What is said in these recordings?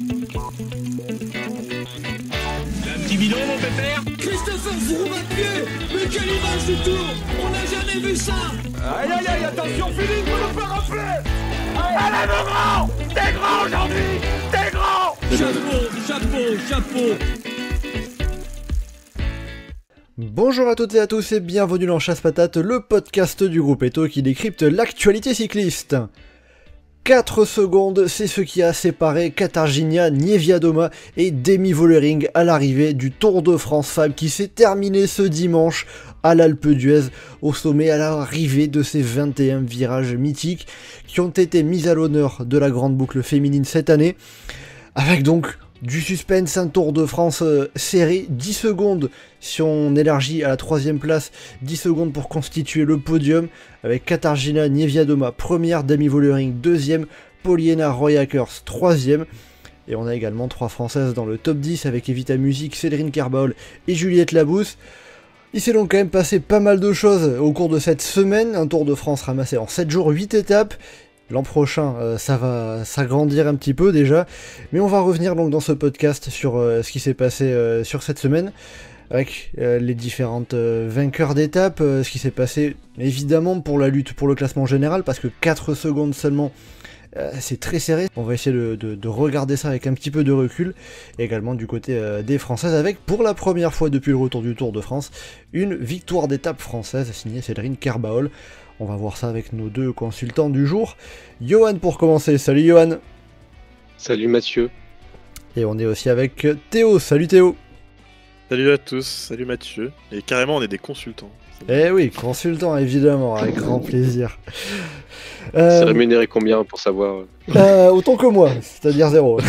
Un petit bidon, mon pépère. Christopher Froome à pied. Mais quelle image du tour. On n'a jamais vu ça. Aïe aïe aïe, attention Philippe, vous nous faire rafler. Allez mon grand, t'es grand aujourd'hui, t'es grand. Chapeau. Bonjour à toutes et à tous et bienvenue dans Chasse Patate, le podcast du groupe Eto qui décrypte l'actualité cycliste. 4 secondes, c'est ce qui a séparé Katarzyna Niewiadoma et Demi Vollering à l'arrivée du Tour de France Femmes qui s'est terminé ce dimanche à l'Alpe d'Huez, au sommet à l'arrivée de ces 21 virages mythiques qui ont été mis à l'honneur de la grande boucle féminine cette année, avec donc du suspense, un Tour de France serré, 10 secondes si on élargit à la 3ème place, 10 secondes pour constituer le podium, avec Katarzyna Niewiadoma première, Demi Vollering deuxième, Poliana Royackers troisième, et on a également 3 Françaises dans le top 10 avec Evita Music, Cédrine Kerbaol et Juliette Labousse. Il s'est donc quand même passé pas mal de choses au cours de cette semaine, un Tour de France ramassé en 7 jours, 8 étapes. L'an prochain, ça va s'agrandir un petit peu déjà, mais on va revenir donc dans ce podcast sur ce qui s'est passé sur cette semaine, avec les différentes vainqueurs d'étapes, ce qui s'est passé évidemment pour la lutte pour le classement général, parce que 4 secondes seulement, c'est très serré. On va essayer de regarder ça avec un petit peu de recul, et également du côté des Françaises, avec pour la première fois depuis le retour du Tour de France, une victoire d'étape française signée Cédrine Kerbaol. On va voir ça avec nos 2 consultants du jour. Johan pour commencer, salut Johan. Salut Mathieu. Et on est aussi avec Théo, salut Théo. Salut à tous, salut Mathieu. Et carrément on est des consultants. Eh oui, consultants évidemment, avec grand plaisir. C'est rémunéré combien pour savoir Autant que moi, c'est-à-dire 0.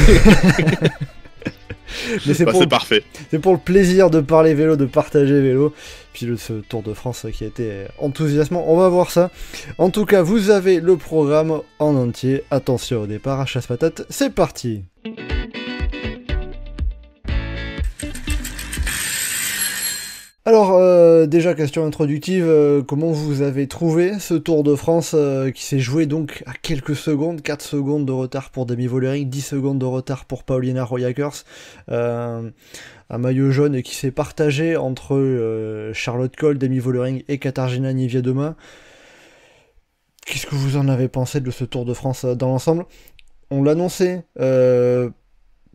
Mais c'est parfait. C'est pour le plaisir de parler vélo, de partager vélo. Puis ce Tour de France qui a été enthousiasmant, on va voir ça. En tout cas, vous avez le programme en entier. Attention au départ, à Chasse Patate, c'est parti. Alors, déjà question introductive, comment vous avez trouvé ce Tour de France qui s'est joué donc à quelques secondes, 4 secondes de retard pour Demi Vollering, 10 secondes de retard pour Poliana Royackers, un maillot jaune qui s'est partagé entre Charlotte Kohl, Demi Vollering et Katarzyna Niewiadoma. Qu'est-ce que vous en avez pensé de ce Tour de France dans l'ensemble ? On l'annonçait,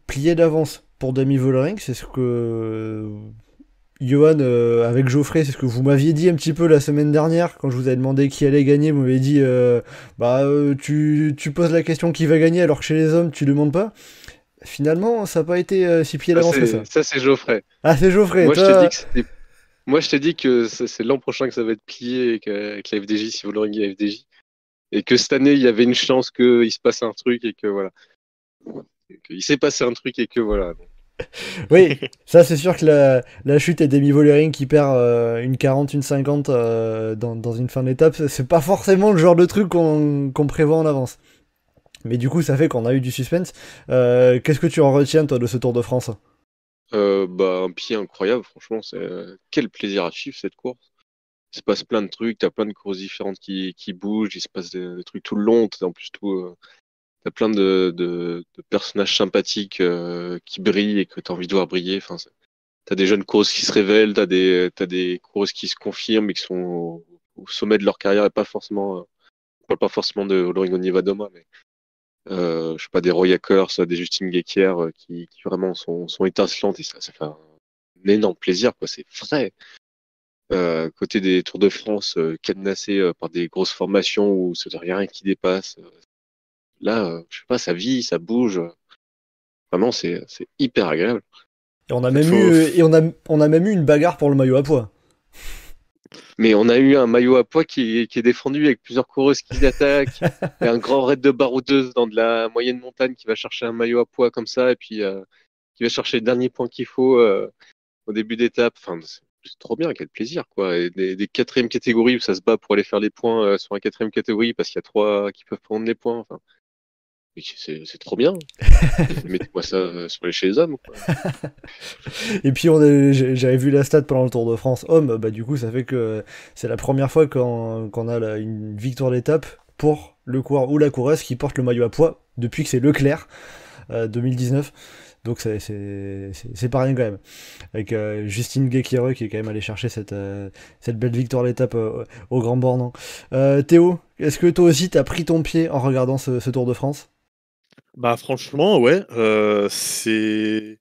plié d'avance pour Demi Vollering, c'est ce que... Johan, avec Geoffrey, c'est ce que vous m'aviez dit un petit peu la semaine dernière, quand je vous avais demandé qui allait gagner, vous m'avez dit tu poses la question qui va gagner alors que chez les hommes tu demandes pas. Finalement, ça n'a pas été si plié d'avance que ça. Ça c'est Geoffrey. Ah c'est Geoffrey, Moi toi... je t'ai dit que c'est l'an prochain que ça va être plié avec la FDJ, si Vollering et la FDJ. Et que cette année il y avait une chance qu'il se passe un truc et que voilà. Il s'est passé un truc et que voilà. Oui, ça c'est sûr que la chute et Demi Vollering qui perd une 40, une 50 dans une fin d'étape, c'est pas forcément le genre de truc qu'on prévoit en avance. Mais du coup, ça fait qu'on a eu du suspense. Qu'est-ce que tu en retiens, toi, de ce Tour de France ? Un pied incroyable, franchement. Quel plaisir à suivre cette course. Il se passe plein de trucs, t'as plein de courses différentes qui bougent, il se passe des trucs tout le long. En plus, t'as plein de personnages sympathiques qui brillent et que t'as envie de voir briller. Enfin, t'as des jeunes coureuses qui se révèlent, t'as des coureuses qui se confirment et qui sont au sommet de leur carrière et pas forcément. Je parle pas forcément de Vollering ou Niewiadoma, mais je sais pas, des Royackers, des Justine Guéquier qui vraiment sont étincelantes et ça fait un énorme plaisir, quoi. C'est vrai. Côté des Tours de France cadenassés par des grosses formations où il n'y a rien qui dépasse. Là, je sais pas, ça vit, ça bouge. Vraiment, c'est hyper agréable. Et on a même eu une bagarre pour le maillot à pois. Mais on a eu un maillot à pois qui est défendu avec plusieurs coureuses qui attaquent. Il y a un grand raid de baroudeuses dans de la moyenne montagne qui va chercher un maillot à pois comme ça et puis qui va chercher le dernier point qu'il faut au début d'étape. Enfin, c'est trop bien, quel plaisir, quoi. Et des 4e catégories où ça se bat pour aller faire les points sur la 4e catégorie parce qu'il y a 3 qui peuvent prendre les points. Enfin, c'est trop bien. Mettez-moi ça chez les hommes, quoi. Et puis j'avais vu la stat pendant le Tour de France homme, du coup ça fait que c'est la première fois qu'on a une victoire d'étape pour le coureur ou la coureuse qui porte le maillot à pois depuis que c'est Leclerc. 2019. Donc c'est pas rien quand même. Avec Justine Guéquireux qui est quand même allé chercher cette belle victoire à l'étape au Grand Bornand. Théo, est-ce que toi aussi t'as pris ton pied en regardant ce Tour de France? Bah franchement, ouais, c'est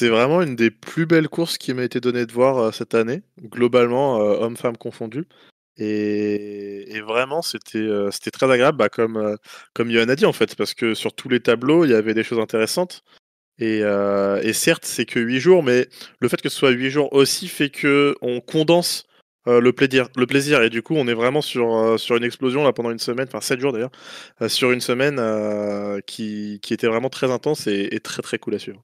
vraiment une des plus belles courses qui m'a été donnée de voir cette année, globalement, hommes-femmes confondus. Et vraiment, c'était très agréable, bah, comme Johan a dit en fait, parce que sur tous les tableaux, il y avait des choses intéressantes. Et certes, c'est que 8 jours, mais le fait que ce soit 8 jours aussi fait que on condense le plaisir. Et du coup, on est vraiment sur une explosion là pendant une semaine, enfin 7 jours d'ailleurs, sur une semaine qui était vraiment très intense et très très cool à suivre.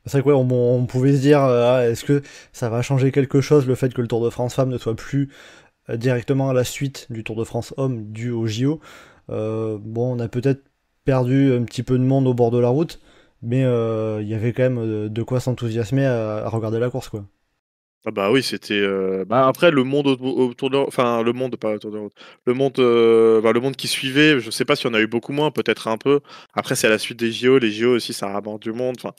C'est vrai que ouais, on pouvait se dire, est-ce que ça va changer quelque chose le fait que le Tour de France Femmes ne soit plus directement à la suite du Tour de France Hommes dû au JO. Bon, on a peut-être perdu un petit peu de monde au bord de la route, mais il y avait quand même de quoi s'enthousiasmer à regarder la course, quoi. Ah bah oui, c'était. Bah après, le monde autour de. Enfin, le monde, pas autour de la route. Le monde, enfin, le monde qui suivait, je sais pas si on a eu beaucoup moins, peut-être un peu. Après, c'est à la suite des JO. Les JO aussi, ça rapporte du monde. Enfin,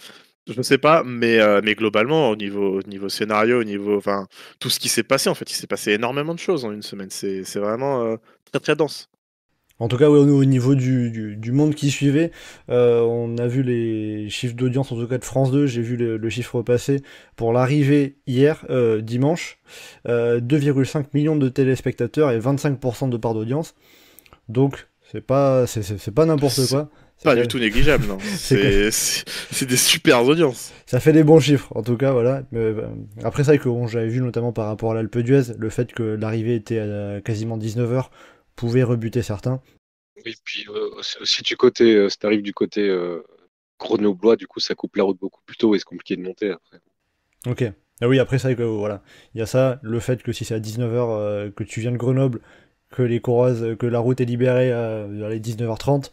je sais pas, mais globalement, au niveau scénario, au niveau. Enfin, tout ce qui s'est passé, en fait, il s'est passé énormément de choses en une semaine. C'est vraiment très très dense. En tout cas, ouais, au niveau du monde qui suivait, on a vu les chiffres d'audience, en tout cas de France 2, j'ai vu le chiffre passer pour l'arrivée hier, dimanche, 2,5 millions de téléspectateurs et 25% de part d'audience. Donc, c'est pas n'importe quoi. Pas du tout négligeable, non. C'est des super audiences. Ça fait des bons chiffres, en tout cas, voilà. Mais, après, c'est vrai que j'avais vu notamment par rapport à l'Alpe d'Huez, le fait que l'arrivée était à quasiment 19h pouvait rebuter certains. Oui, puis aussi du côté, si t'arrives du côté grenoblois, du coup ça coupe la route beaucoup plus tôt et c'est compliqué de monter après. Ok. Ah oui, après, c'est vrai que voilà. Il y a ça, le fait que si c'est à 19h, que tu viens de Grenoble, que les coureuses, que la route est libérée à les 19h30,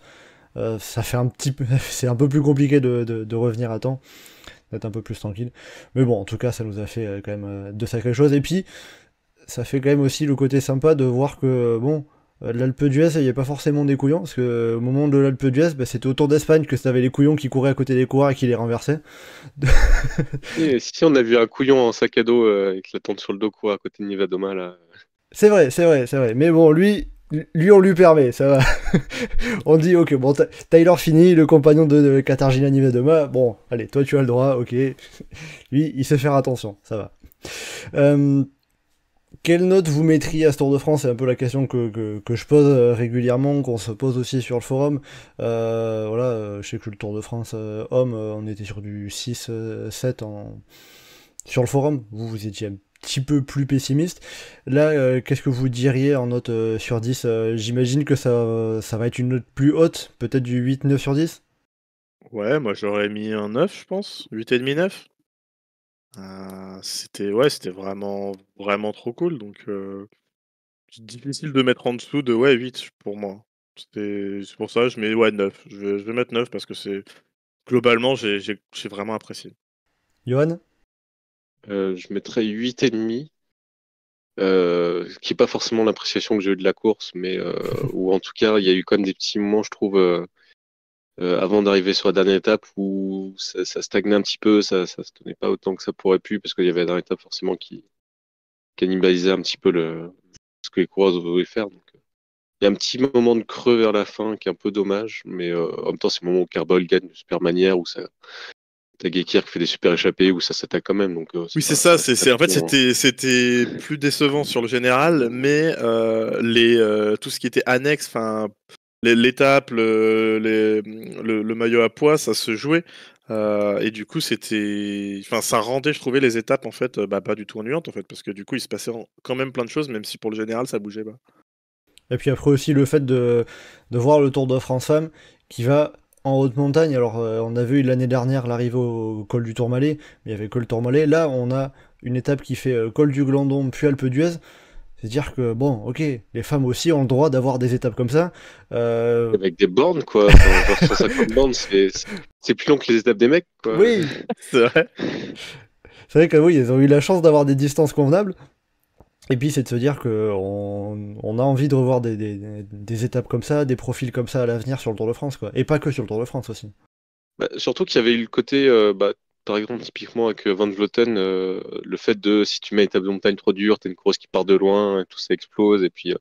ça fait un petit peu. C'est un peu plus compliqué de revenir à temps, d'être un peu plus tranquille. Mais bon, en tout cas, ça nous a fait quand même de sacrées choses. Et puis, ça fait quand même aussi le côté sympa de voir que, bon, l'Alpe d'Huez, il n'y a pas forcément des couillons, parce que au moment de l'Alpe d'Huez, bah, c'était au Tour d'Espagne que t'avais les couillons qui couraient à côté des coureurs et qui les renversaient. Et si on a vu un couillon en sac à dos avec la tente sur le dos courir à côté de Nivadoma là. C'est vrai. Mais bon, lui on lui permet, ça va. On dit, ok, bon, Tyler Finney, le compagnon de Katarzyna Niewiadoma, bon, allez, toi tu as le droit, ok. Lui, il sait faire attention, ça va. Quelle note vous mettriez à ce Tour de France? C'est un peu la question que je pose régulièrement, qu'on se pose aussi sur le forum. Voilà, je sais que le Tour de France homme, on était sur du 6, 7 sur le forum. Vous étiez un petit peu plus pessimiste. Là, qu'est-ce que vous diriez en note sur 10? J'imagine que ça va être une note plus haute, peut-être du 8, 9 sur 10? Ouais, moi j'aurais mis un 9, je pense. 8,5, 9. C'était vraiment, vraiment trop cool. Donc, c'est difficile de mettre en dessous de 8 pour moi. C'est pour ça je mets 9. Je vais mettre 9 parce que globalement, j'ai vraiment apprécié. Johan? Je mettrais 8,5. Qui n'est pas forcément l'appréciation que j'ai eue de la course, mais où en tout cas il y a eu quand même des petits moments, je trouve, avant d'arriver sur la dernière étape où ça stagnait un petit peu, ça se tenait pas autant que ça pourrait pu, parce qu'il y avait la dernière étape forcément qui cannibalisait un petit peu ce que les coureurs devaient faire. Donc, il y a un petit moment de creux vers la fin qui est un peu dommage, mais en même temps c'est le moment où Kerbal gagne de super manière, où t'as Guéquir qui fait des super échappées, où ça s'attaque quand même. Donc, oui, c'est ça. En fait, c'était plus décevant sur le général, mais tout ce qui était annexe, enfin l'étape, le maillot à pois, ça se jouait. Et du coup, ça rendait, je trouvais, les étapes en fait, pas du tout ennuyantes en fait, parce que du coup, il se passait quand même plein de choses, même si pour le général, ça bougeait pas. Et puis après aussi le fait de voir le Tour de France Femmes qui va en haute montagne. Alors on a vu l'année dernière l'arrivée au col du Tourmalet, mais il y avait que le Tourmalet. Là, on a une étape qui fait col du Glandon puis Alpe d'Huez. C'est-à-dire que, bon, ok, les femmes aussi ont le droit d'avoir des étapes comme ça. Avec des bornes, quoi. Genre 150 bornes, c'est plus long que les étapes des mecs, quoi. Oui, c'est vrai. C'est vrai que oui, ils ont eu la chance d'avoir des distances convenables. Et puis c'est de se dire qu'on a envie de revoir des étapes comme ça, des profils comme ça à l'avenir sur le Tour de France, quoi. Et pas que sur le Tour de France aussi. Surtout qu'il y avait eu le côté, par exemple, typiquement avec Van Vleuten, le fait de si tu mets une étape de montagne trop dure, t'as une course qui part de loin, et tout ça explose, et puis il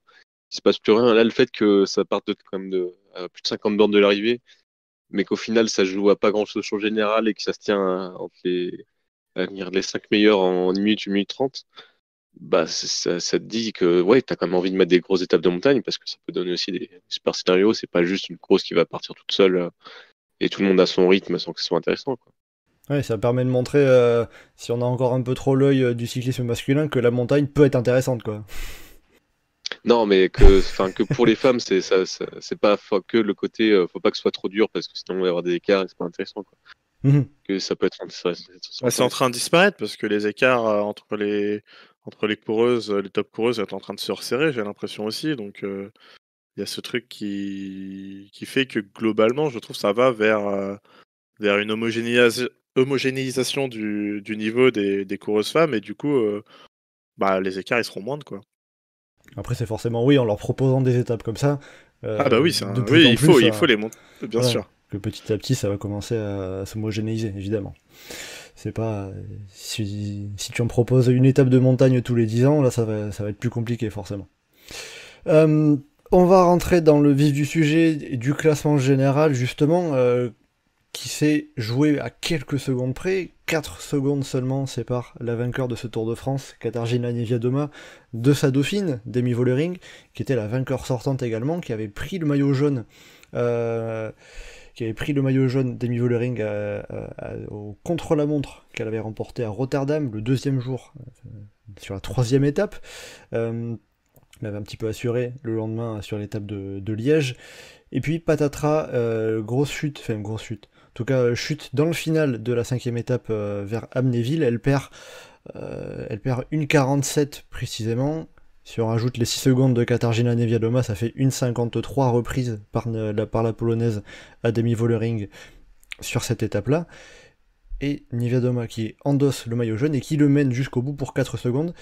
se passe plus rien. Là, le fait que ça parte quand même de à plus de 50 bornes de l'arrivée, mais qu'au final ça joue à pas grand chose sur le général et que ça se tient entre les 5 meilleurs en 1 minute 30, ça te dit que ouais, t'as quand même envie de mettre des grosses étapes de montagne parce que ça peut donner aussi des super scénarios. C'est pas juste une course qui va partir toute seule et tout le monde a son rythme sans que ce soit intéressant, quoi. Ouais, ça permet de montrer, si on a encore un peu trop l'œil du cyclisme masculin, que la montagne peut être intéressante, quoi. Non, mais que pour les femmes, c'est pas que le côté, faut pas que ce soit trop dur parce que sinon on va y avoir des écarts et c'est pas intéressant, quoi. Mhm. Que ça peut être intéressant. C'est en train de disparaître parce que les écarts entre les coureuses, les top coureuses, sont en train de se resserrer, j'ai l'impression aussi. Donc il y a ce truc qui fait que globalement, je trouve ça va vers une homogénéisation du niveau des coureuses femmes et du coup, les écarts ils seront moindres, quoi. Après, c'est forcément oui, en leur proposant des étapes comme ça. Ah bah oui, de plus en il plus, faut les monter, bien voilà, sûr. que petit à petit, ça va commencer à s'homogénéiser, évidemment. C'est pas si tu en proposes une étape de montagne tous les 10 ans, là, ça va être plus compliqué, forcément. On va rentrer dans le vif du sujet et du classement général, justement, qui s'est joué à quelques secondes près. 4 secondes seulement séparent la vainqueur de ce Tour de France, Katarzyna Niewiadoma, de sa dauphine, Demi Vollering, qui était la vainqueur sortante également, qui avait pris le maillot jaune. Demi Vollering au contre-la-montre qu'elle avait remporté à Rotterdam le deuxième jour, sur la 3e étape. Elle avait un petit peu assuré le lendemain sur l'étape de Liège. Et puis patatras, grosse chute. En tout cas, chute dans le final de la 5e étape vers Amnéville. Elle perd 1,47 précisément. Si on rajoute les 6 secondes de Katarzyna Niewiadoma, ça fait 1,53 reprise par la polonaise à Demi Vollering sur cette étape-là. Et Niewiadoma qui endosse le maillot jaune et qui le mène jusqu'au bout pour 4 secondes.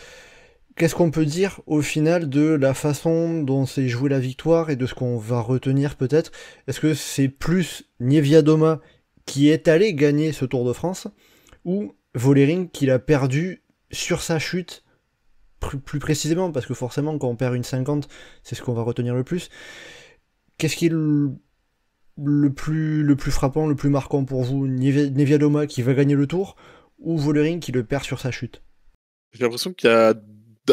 Qu'est-ce qu'on peut dire au final de la façon dont s'est jouée la victoire et de ce qu'on va retenir peut-être? Est-ce que c'est plus Niewiadoma qui est allé gagner ce Tour de France ou Vollering qui l'a perdu sur sa chute plus précisément, parce que forcément quand on perd 1,50 c'est ce qu'on va retenir le plus. Qu'est-ce qui est le plus frappant, le plus marquant pour vous? Niewiadoma qui va gagner le Tour ou Vollering qui le perd sur sa chute? J'ai l'impression qu'il y a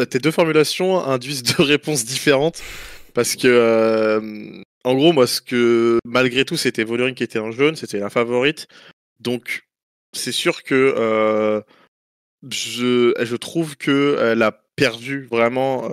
tes deux formulations induisent deux réponses différentes parce que en gros moi malgré tout c'était Vollering qui était en jaune, c'était la favorite, donc c'est sûr que je trouve que elle a perdu vraiment,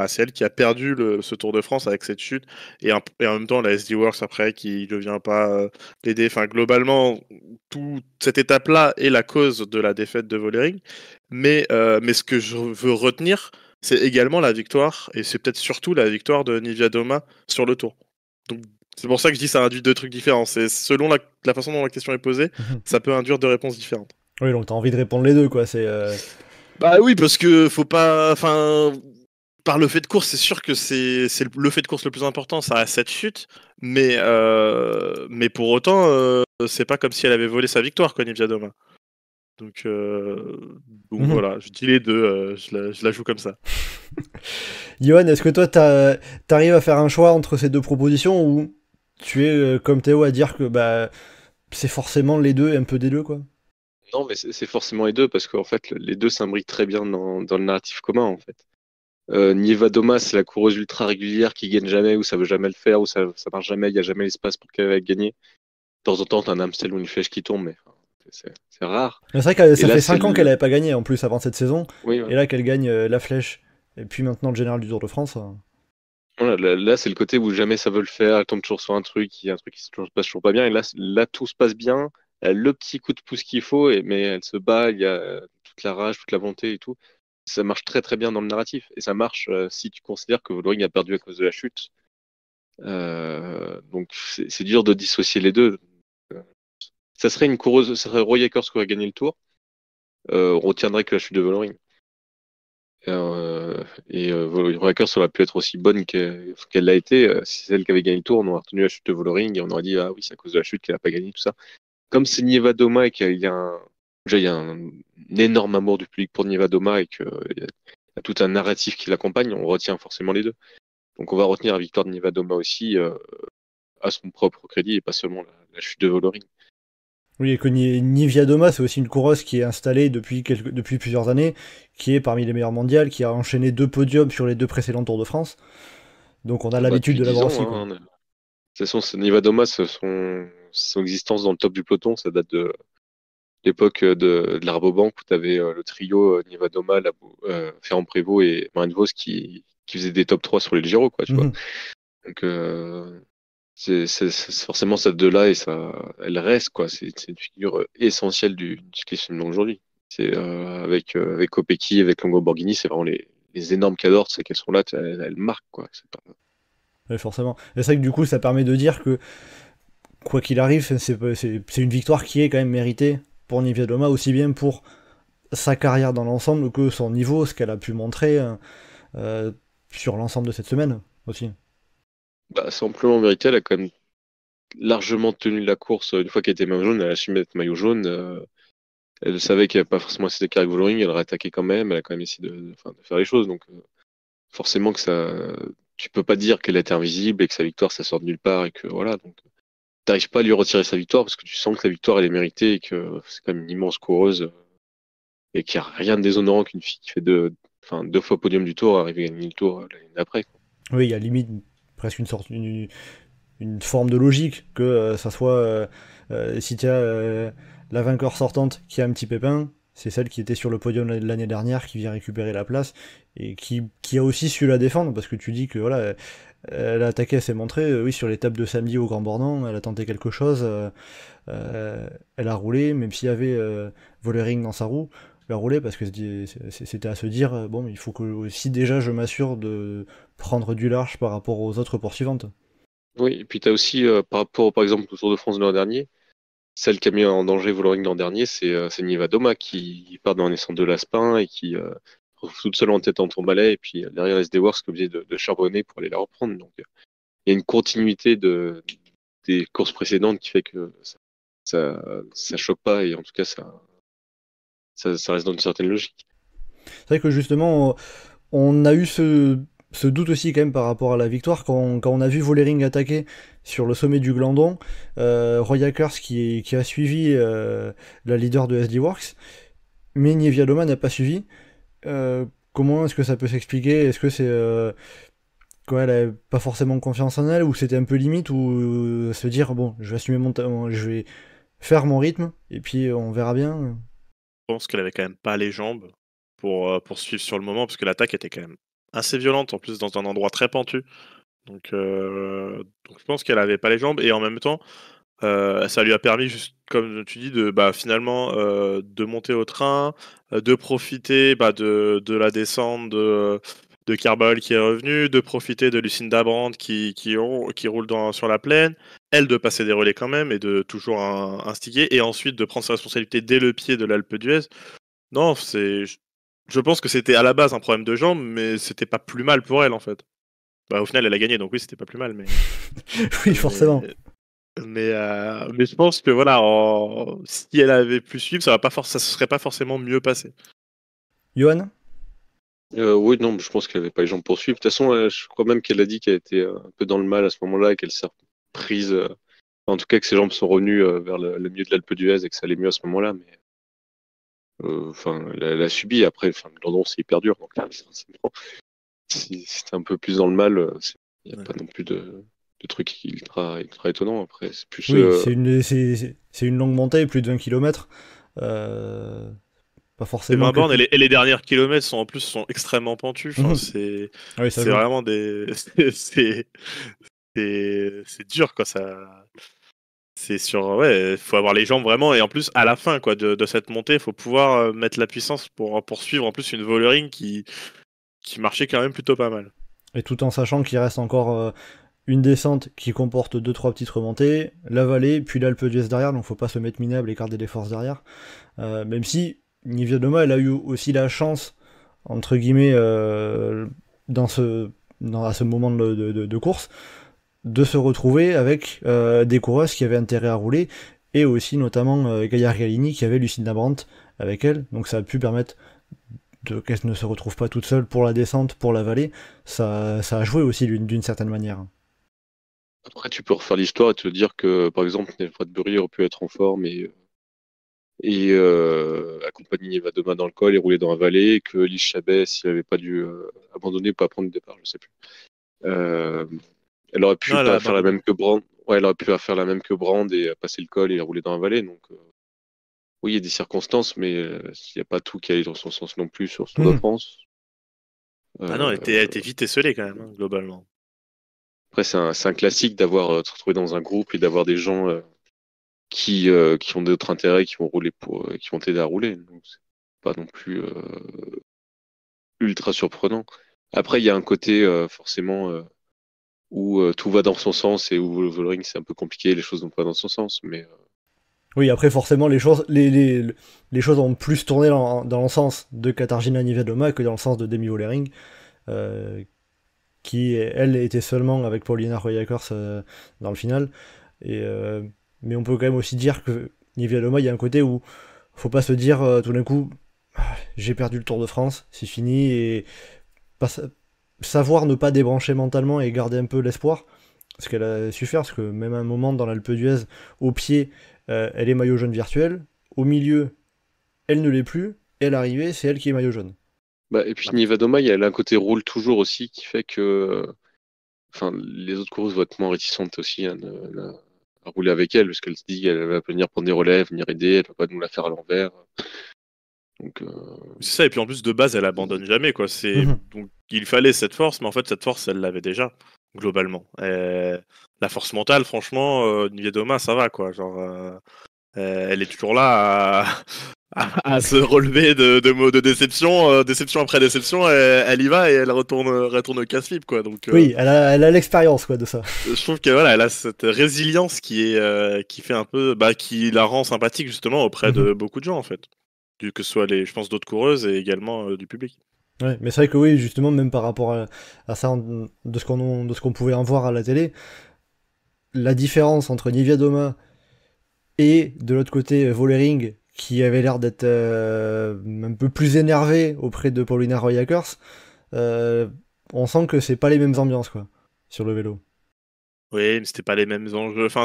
c'est elle qui a perdu ce Tour de France avec cette chute et en même temps la SD Works après qui ne vient pas l'aider. Enfin globalement toute cette étape là est la cause de la défaite de Vollering, mais ce que je veux retenir c'est également la victoire et c'est peut-être surtout la victoire de Niewiadoma sur le Tour. Donc c'est pour ça que je dis ça induit deux trucs différents. C'est selon la façon dont la question est posée, ça peut induire deux réponses différentes. Oui, donc t'as envie de répondre les deux, quoi. Bah oui, parce que faut pas. Enfin, par le fait de course, c'est sûr que c'est le fait de course le plus important, ça reste cette chute. Mais pour autant, c'est pas comme si elle avait volé sa victoire, quoi, Niewiadoma. Donc voilà, je dis les deux, je la joue comme ça. Johan, est-ce que toi t'arrives à faire un choix entre ces deux propositions ou tu es comme Théo à dire que c'est forcément les deux et un peu des deux, quoi? Non, mais c'est forcément les deux, parce qu'en fait, les deux s'imbriquent très bien dans le narratif commun, en fait. Niewiadoma, c'est la coureuse ultra régulière qui gagne jamais, ou ça veut jamais le faire, ou ça marche jamais, il n'y a jamais l'espace pour qu'elle aille gagner. De temps en temps, t'as un Amstel ou une flèche qui tombe, mais c'est rare. C'est vrai que ça fait 5 ans qu'elle n'avait pas gagné, en plus, avant cette saison. Oui, ouais. Et là, qu'elle gagne la flèche, et puis maintenant le général du Tour de France. Voilà, là, c'est le côté où jamais ça veut le faire, elle tombe toujours sur un truc, il y a un truc qui se passe toujours pas bien, et là tout se passe bien. Elle a le petit coup de pouce qu'il faut, mais elle se bat, il y a toute la rage, toute la volonté et tout. Ça marche très très bien dans le narratif. Et ça marche si tu considères que Vollering a perdu à cause de la chute. Donc c'est dur de dissocier les deux. Ça serait une coureuse, ça serait Roy Akers qui aurait gagné le Tour. On retiendrait que la chute de Vollering. Volleyers aurait pu être aussi bonne qu'elle l'a été. Si c'est elle qui avait gagné le tour, on aurait retenu la chute de Vollering et on aurait dit ah oui, c'est à cause de la chute qu'elle n'a pas gagné, tout ça. Comme c'est Niewiadoma et qu'il y a un énorme amour du public pour Niewiadoma et qu'il y a tout un narratif qui l'accompagne, on retient forcément les deux. Donc on va retenir la victoire de Niewiadoma aussi à son propre crédit et pas seulement la chute de Vollering. Oui, et que Niewiadoma, c'est aussi une coureuse qui est installée depuis plusieurs années, qui est parmi les meilleures mondiales, qui a enchaîné 2 podiums sur les 2 précédents Tours de France. Donc on a l'habitude de l'avoir aussi. De toute façon, Niewiadoma, son existence dans le top du peloton, ça date de l'époque de la Rabobank où tu avais le trio Niewiadoma, Ferrand-Prévot et Marine Vos qui faisaient des top 3 sur les Giro, quoi, tu vois. Donc c'est forcément cette deux-là et elle reste, quoi. C'est une figure essentielle du cyclisme aujourd'hui. C'est avec Kopecky, avec Longo Borghini, c'est vraiment les énormes cadors, c'est qu'elles sont là, elles marquent, quoi. Ouais, forcément. Et c'est vrai que du coup, ça permet de dire que quoi qu'il arrive, c'est une victoire qui est quand même méritée pour Niewiadoma, aussi bien pour sa carrière dans l'ensemble que son niveau, ce qu'elle a pu montrer sur l'ensemble de cette semaine aussi. C'est amplement mérité, elle a quand même largement tenu la course. Une fois qu'elle était maillot jaune, elle a su mettre maillot jaune. Elle savait qu'il n'y avait pas forcément assez d'écart avec Vollering, elle a attaqué quand même, elle a quand même essayé de faire les choses. Donc forcément que tu peux pas dire qu'elle était invisible et que sa victoire ça sort de nulle part et que voilà. Donc t'arrives pas à lui retirer sa victoire parce que tu sens que la victoire elle est méritée et que c'est quand même une immense coureuse et qu'il n'y a rien de déshonorant qu'une fille qui fait 2 fois podium du Tour arrive à gagner le Tour l'année d'après. Oui, il y a limite presque une forme de logique que ça soit si tu as la vainqueur sortante qui a un petit pépin, c'est celle qui était sur le podium l'année dernière qui vient récupérer la place et qui a aussi su la défendre parce que tu dis que voilà, elle a attaqué, elle s'est montrée, oui, sur l'étape de samedi au Grand Bornand, elle a tenté quelque chose, elle a roulé, même s'il y avait Vollering dans sa roue, elle a roulé parce que c'était à se dire, bon, il faut que aussi déjà je m'assure de prendre du large par rapport aux autres poursuivantes. Oui, et puis tu as aussi, par rapport par exemple au Tour de France de l'an dernier, celle qui a mis en danger Vollering l'an dernier, c'est Niewiadoma qui part dans naissance de l'Aspin et qui retrouve toute seule en tête en Tourmalet et puis derrière SD Works qui est obligé de charbonner pour aller la reprendre. Donc il y a une continuité des courses précédentes qui fait que ça choque pas et en tout cas ça reste dans une certaine logique. C'est vrai que justement, on a eu ce doute aussi quand même par rapport à la victoire quand on a vu Vollering attaquer sur le sommet du Glandon, Roy Akers qui a suivi la leader de SD Works, mais Niewiadoma n'a pas suivi. Comment est-ce que ça peut s'expliquer? Est-ce que c'est quoi, elle avait pas forcément confiance en elle, ou c'était un peu limite, ou se dire bon, je vais assumer je vais faire mon rythme et puis on verra bien. Je pense qu'elle avait quand même pas les jambes pour suivre sur le moment parce que l'attaque était quand même assez violente en plus dans un endroit très pentu. Donc je pense qu'elle avait pas les jambes et en même temps ça lui a permis, juste comme tu dis, de finalement de monter au train, de profiter de la descente de Carball qui est revenu, de profiter de Lucinda Brandt qui roule sur la plaine, elle de passer des relais quand même et de toujours instiguer et ensuite de prendre sa responsabilité dès le pied de l'Alpe d'Huez. Non, je pense que c'était à la base un problème de jambes, mais c'était pas plus mal pour elle en fait. Au final, elle a gagné, donc oui, c'était pas plus mal. Mais oui, forcément. Mais je pense que voilà, si elle avait pu suivre, ça se serait pas forcément mieux passé. Johan ? Oui, non, je pense qu'elle avait pas les jambes pour suivre. De toute façon, je crois même qu'elle a dit qu'elle était un peu dans le mal à ce moment-là et qu'elle s'est prise. En tout cas, que ses jambes sont revenues vers le milieu de l'Alpe d'Huez et que ça allait mieux à ce moment-là. Mais elle a subi. Après, le Glandon, c'est hyper dur. Donc là, si c'était un peu plus dans le mal, il n'y a pas non plus de trucs ultra étonnants. Après, c'est plus. Oui, c'est une longue montée, plus de 20 km. Pas forcément. Les 20 bornes et les dernières kilomètres sont extrêmement pentus. Enfin, c'est vraiment c'est dur quoi. Ça, c'est sûr. Ouais, faut avoir les jambes vraiment et en plus à la fin quoi de cette montée, il faut pouvoir mettre la puissance pour suivre en plus une Vollering qui marchait quand même plutôt pas mal. Et tout en sachant qu'il reste encore une descente qui comporte 2-3 petites remontées, la vallée, puis l'Alpe d'Huez derrière, donc faut pas se mettre minable et garder des forces derrière. Même si Niewiadoma, elle a eu aussi la chance entre guillemets, à ce moment de course, de se retrouver avec des coureuses qui avaient intérêt à rouler, et aussi notamment Gaia Galini qui avait Lucinda Brandt avec elle, donc ça a pu permettre qu'elle ne se retrouve pas toute seule pour la descente, pour la vallée. Ça a joué aussi d'une certaine manière. Après, tu peux refaire l'histoire et te dire que, par exemple, Nel Bradbury aurait pu être en forme et accompagner Eva Doma dans le col et rouler dans la vallée, et que Elise Chabet, s'il n'avait pas dû abandonner ou pas prendre le départ, je sais plus. Elle aurait pu faire la même que Brand. Ouais, elle aurait pu faire la même que Brand et passer le col et rouler dans la vallée. Donc, oui, il y a des circonstances, mais il n'y a pas tout qui allait dans son sens non plus sur ce Tour de France. Non, elle était vite esselée quand même, globalement. Après, c'est un classique d'avoir se retrouver dans un groupe et d'avoir des gens qui ont d'autres intérêts, qui vont rouler qui vont t'aider à rouler. Donc, c'est pas non plus ultra surprenant. Après, il y a un côté forcément où tout va dans son sens et où le Vollering c'est un peu compliqué, les choses vont pas dans son sens. Mais oui, après forcément les choses ont plus tourné dans le sens de Katarzyna Niewiadoma que dans le sens de Demi Vollering, qui elle était seulement avec Paulina Rojakors dans le final. Mais on peut quand même aussi dire que Niewiadoma, il y a un côté où faut pas se dire tout d'un coup j'ai perdu le Tour de France, c'est fini, et savoir ne pas débrancher mentalement et garder un peu l'espoir, ce qu'elle a su faire, parce que même à un moment dans l'Alpe d'Huez, au pied, elle est maillot jaune virtuel, au milieu, elle ne l'est plus, et à l'arrivée, c'est elle qui est maillot jaune. Et puis Niewiadoma, il y a un côté roule toujours aussi qui fait que les autres coureuses vont être moins réticentes aussi à rouler avec elle, parce qu'elle se dit qu'elle va venir prendre des relèves, venir aider, elle va pas nous la faire à l'envers. Donc, c'est ça, et puis en plus de base elle abandonne jamais quoi. Donc il fallait cette force, mais en fait cette force elle l'avait déjà globalement. La force mentale, franchement, Niewiadoma ça va quoi. Genre elle est toujours là à se relever de déception, déception après déception. Elle y va et elle retourne au casse-pipe quoi. Donc oui, elle a l'expérience quoi de ça. Je trouve que voilà, elle a cette résilience qui fait un peu, qui la rend sympathique justement auprès de beaucoup de gens en fait. Que ce soit je pense, d'autres coureuses et également du public. Ouais, mais c'est vrai que oui, justement, même par rapport à ça, de ce qu'on pouvait en voir à la télé, la différence entre Niewiadoma et de l'autre côté Vollering, qui avait l'air d'être un peu plus énervé auprès de Paulina Rojakors, on sent que c'est pas les mêmes ambiances quoi sur le vélo. Oui, mais c'était pas les mêmes enjeux. Enfin,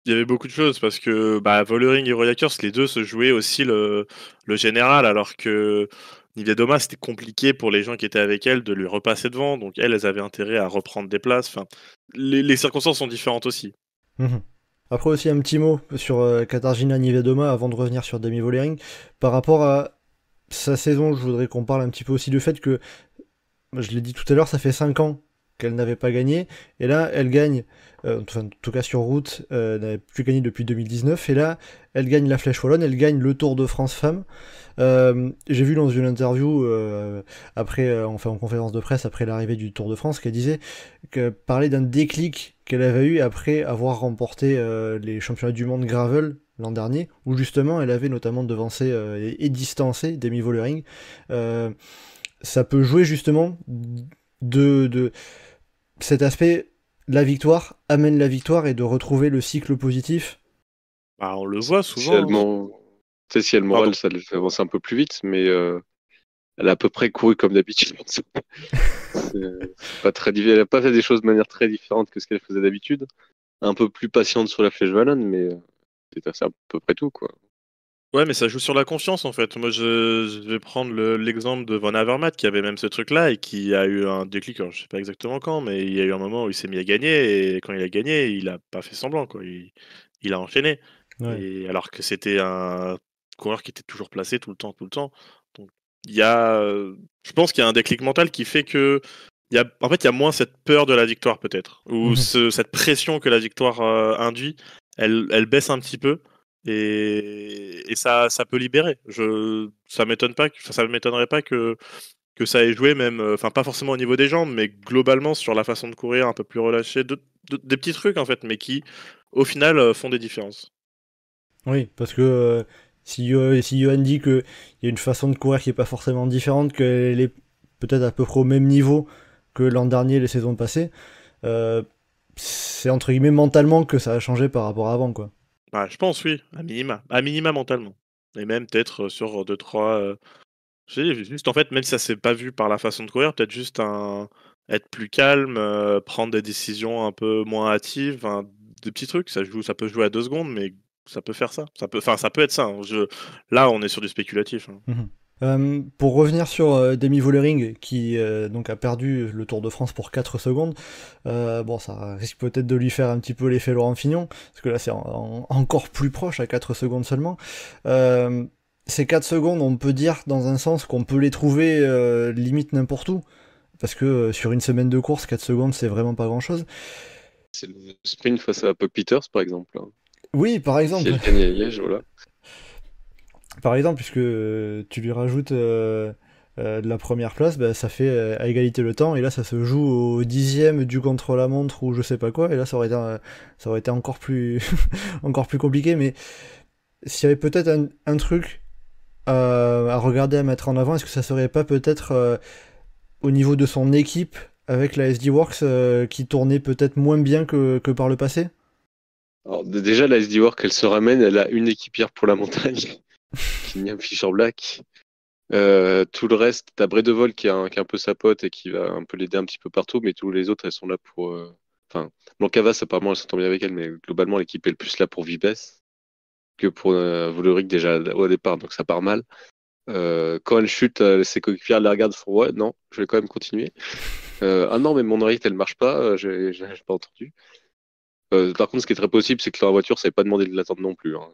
il y avait beaucoup de choses parce que Vollering et Rojakors, les deux se jouaient aussi le général, alors que Niewiadoma, c'était compliqué pour les gens qui étaient avec elle de lui repasser devant, donc elles avaient intérêt à reprendre des places. Enfin, les circonstances sont différentes aussi. Après aussi un petit mot sur Katarzyna Niewiadoma avant de revenir sur Demi Vollering. Par rapport à sa saison, je voudrais qu'on parle un petit peu aussi du fait que, je l'ai dit tout à l'heure, ça fait 5 ans qu'elle n'avait pas gagné, et là elle gagne, en tout cas sur route, elle n'avait plus gagné depuis 2019, et là elle gagne la Flèche Wallonne, elle gagne le Tour de France Femmes. J'ai vu dans une interview après, en conférence de presse après l'arrivée du Tour de France, qu'elle parlait d'un déclic qu'elle avait eu après avoir remporté les championnats du monde gravel l'an dernier, où justement elle avait notamment devancé et distancé Demi Vollering. Ça peut jouer justement de cet aspect, la victoire amène la victoire, et de retrouver le cycle positif. On le voit souvent. Si elle morale, ça le fait avancer un peu plus vite, mais elle a à peu près couru comme d'habitude. Pas très elle n'a pas fait des choses de manière très différente que ce qu'elle faisait d'habitude. Un peu plus patiente sur la Flèche Wallonne, mais c'est à peu près tout quoi. Ouais, mais ça joue sur la confiance en fait. Moi, je vais prendre l'exemple de Van Avermaet qui avait même ce truc-là et qui a eu un déclic. Alors, je sais pas exactement quand, mais il y a eu un moment où il s'est mis à gagner, et quand il a gagné, il a pas fait semblant quoi. Il a enchaîné. Ouais. Et alors que c'était un coureur qui était toujours placé tout le temps. Donc je pense qu'il y a un déclic mental qui fait que il y a moins cette peur de la victoire peut-être, ou cette pression que la victoire induit, elle baisse un petit peu. Et ça peut libérer. Ça m'étonnerait pas que ça ait joué même, pas forcément au niveau des jambes, mais globalement sur la façon de courir un peu plus relâchée, des petits trucs en fait, mais qui au final font des différences. Oui, parce que Si Johan dit qu'il y a une façon de courir qui est pas forcément différente, qu'elle est peut-être à peu près au même niveau que l'an dernier, les saisons passées, c'est entre guillemets mentalement que ça a changé par rapport à avant, quoi. Bah, je pense, oui, à minima mentalement. Et même peut-être sur 2-3. Je sais, juste en fait, même si ça s'est pas vu par la façon de courir, peut-être juste être plus calme, prendre des décisions un peu moins hâtives, des petits trucs. Ça peut jouer à 2 secondes, mais ça peut faire ça. Ça peut être ça. Hein. Là, on est sur du spéculatif. Hein. Pour revenir sur Demi Vollering qui donc a perdu le Tour de France pour 4 secondes, bon, ça risque peut-être de lui faire un petit peu l'effet Laurent Fignon, parce que là c'est encore plus proche à 4 secondes seulement. Ces 4 secondes, on peut dire dans un sens qu'on peut les trouver limite n'importe où, parce que sur une semaine de course, 4 secondes c'est vraiment pas grand-chose. C'est le sprint face à Puck Peters par exemple. Hein. Oui, par exemple. Si elle gagne à Liège, voilà. Par exemple, puisque tu lui rajoutes de la première place, bah, ça fait à égalité le temps, et là ça se joue au 10e du contre-la-montre ou je sais pas quoi, et là ça aurait été encore plus, encore plus compliqué, mais s'il y avait peut-être un truc à regarder, à mettre en avant, est-ce que ça serait pas peut-être au niveau de son équipe avec la SD Works qui tournait peut-être moins bien que par le passé? Alors, déjà, la SD Works, elle se ramène, elle a une équipière pour la montagne. Kiniam Fisher Black. Tout le reste, t'as Bredevol qui est un peu sa pote et qui va un peu l'aider un petit peu partout, mais tous les autres, elles sont là pour. Enfin, Blancavas, apparemment, elle s'entend bien avec elle, mais globalement, l'équipe est le plus là pour Vibes que pour Vollering déjà au départ, donc ça part mal. Quand elle chute, ses coéquipières la regardent, font ouais, non, je vais quand même continuer. Ah non, mais mon oreillette, elle marche pas, j'ai pas entendu. Par contre, ce qui est très possible, c'est que leur voiture, ça n'avait pas demandé de l'attendre non plus. Hein.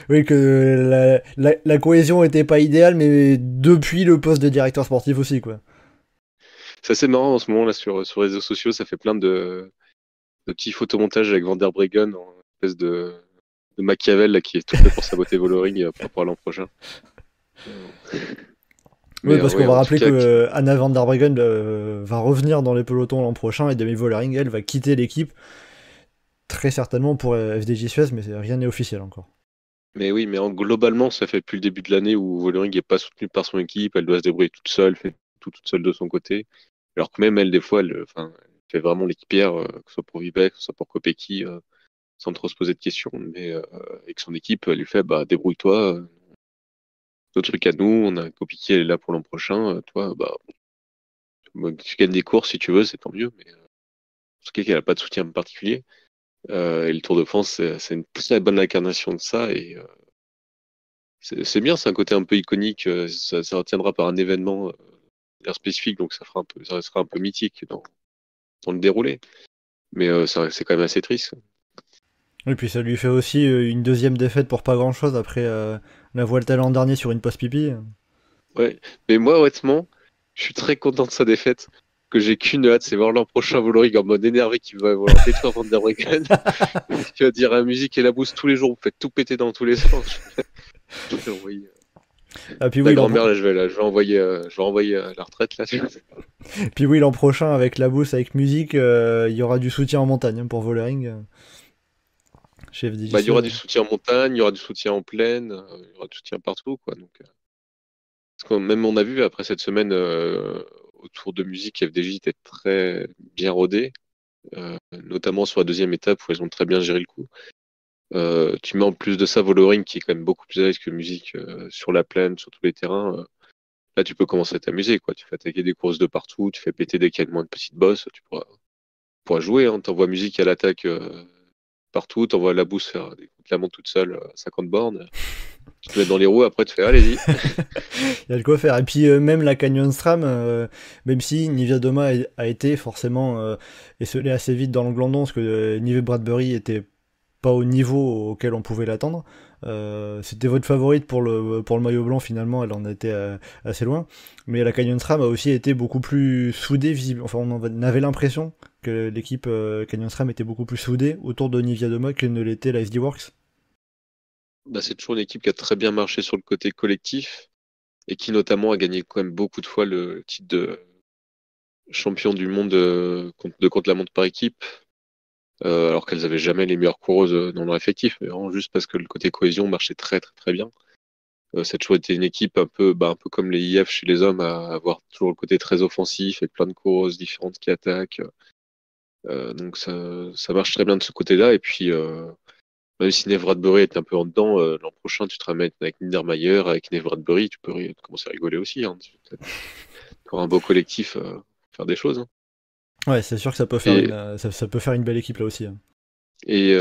Oui, que la cohésion était pas idéale, mais depuis le poste de directeur sportif aussi, quoi. C'est assez marrant en ce moment là sur les réseaux sociaux, ça fait plein de petits photomontages avec Van der Breggen en espèce de Machiavel là, qui est tout fait pour saboter Vollering par rapport à l'an prochain. Oui, parce qu'on va rappeler que Anna Van der Breggen va revenir dans les pelotons l'an prochain et Demi Vollering, elle, va quitter l'équipe très certainement pour FDJ Suez, mais rien n'est officiel encore. Mais oui, mais globalement, ça fait depuis le début de l'année où Vollering n'est pas soutenue par son équipe, elle doit se débrouiller toute seule, fait tout toute seule de son côté. Alors que même elle, des fois, elle fait vraiment l'équipière, que ce soit pour Vivek, que ce soit pour Kopecky, sans trop se poser de questions. Mais avec son équipe, elle lui fait bah, débrouille-toi, nos trucs à nous, on a Kopecky, elle est là pour l'an prochain, toi, bah, tu gagnes des courses si tu veux, c'est tant mieux. Mais en tout cas, qu'elle n'a pas de soutien particulier. Et le Tour de France, c'est une très bonne incarnation de ça. Et c'est bien, c'est un côté un peu iconique. Ça retiendra par un événement spécifique, donc ça restera un peu mythique dans le déroulé. Mais c'est quand même assez triste. Et puis ça lui fait aussi une deuxième défaite pour pas grand chose après la Vuelta l'an dernier sur une post-pipi. Ouais, mais moi, honnêtement, je suis très content de sa défaite. Que j'ai qu'une hâte, c'est voir l'an prochain Vollering en mode énervé qui va vouloir détruire Van der Breggen. Qui va dire à la musique et la bouse tous les jours, vous faites tout péter dans tous les sens. Je vais envoyer. Ah, puis La oui, grand-mère, là, je vais envoyer à la retraite. Là. Puis oui, l'an prochain, avec la bourse, avec musique, il y aura du soutien en montagne hein, pour Vollering. Chez FDJ. Il y aura du soutien en montagne, il y aura du soutien en plaine, il y aura du soutien partout. Quoi, donc, parce que même on a vu après cette semaine, autour de musique, FDJ était très bien rodé, notamment sur la deuxième étape où ils ont très bien géré le coup. Tu mets en plus de ça Vollering qui est quand même beaucoup plus à l'aise que musique sur la plaine, sur tous les terrains. Là, tu peux commencer à t'amuser, quoi. Tu fais attaquer des courses de partout, tu fais péter dès qu'il y a moins de petites bosses, tu pourras jouer. Hein. T'envoies musique à l'attaque partout, t'envoies la bouse faire des coups de la montre toute seule à 50 bornes. Tu te mets dans les roues, après tu fais allez-y. Il y a de quoi faire. Et puis même la Canyon Stram, même si Nivea Doma a été forcément esselé assez vite dans le glandon, parce que Nivea Bradbury était pas au niveau auquel on pouvait l'attendre. C'était votre favorite pour le maillot blanc, finalement elle en était assez loin, mais la Canyon SRAM a aussi été beaucoup plus soudée visible. Enfin on avait l'impression que l'équipe Canyon SRAM était beaucoup plus soudée autour de Nivea Doma que ne l'était la SD Works. Bah, c'est toujours une équipe qui a très bien marché sur le côté collectif et qui notamment a gagné quand même beaucoup de fois le titre de champion du monde de contre-la-montre par équipe. alors qu'elles avaient jamais les meilleures coureuses dans leur effectif, mais vraiment juste parce que le côté cohésion marchait très très très bien. Ça a toujours été une équipe un peu comme les IF chez les hommes, à avoir toujours le côté très offensif, avec plein de coureuses différentes qui attaquent. Donc ça marche très bien de ce côté-là. Et puis, même si Neve Bradbury est un peu en dedans, l'an prochain, tu te ramènes avec Niedermayer, avec Neve Bradbury, tu peux commencer à rigoler aussi. Hein. Tu auras un beau collectif, faire des choses. Hein. Ouais, c'est sûr que ça peut faire, ça peut faire une belle équipe là aussi. Hein. Et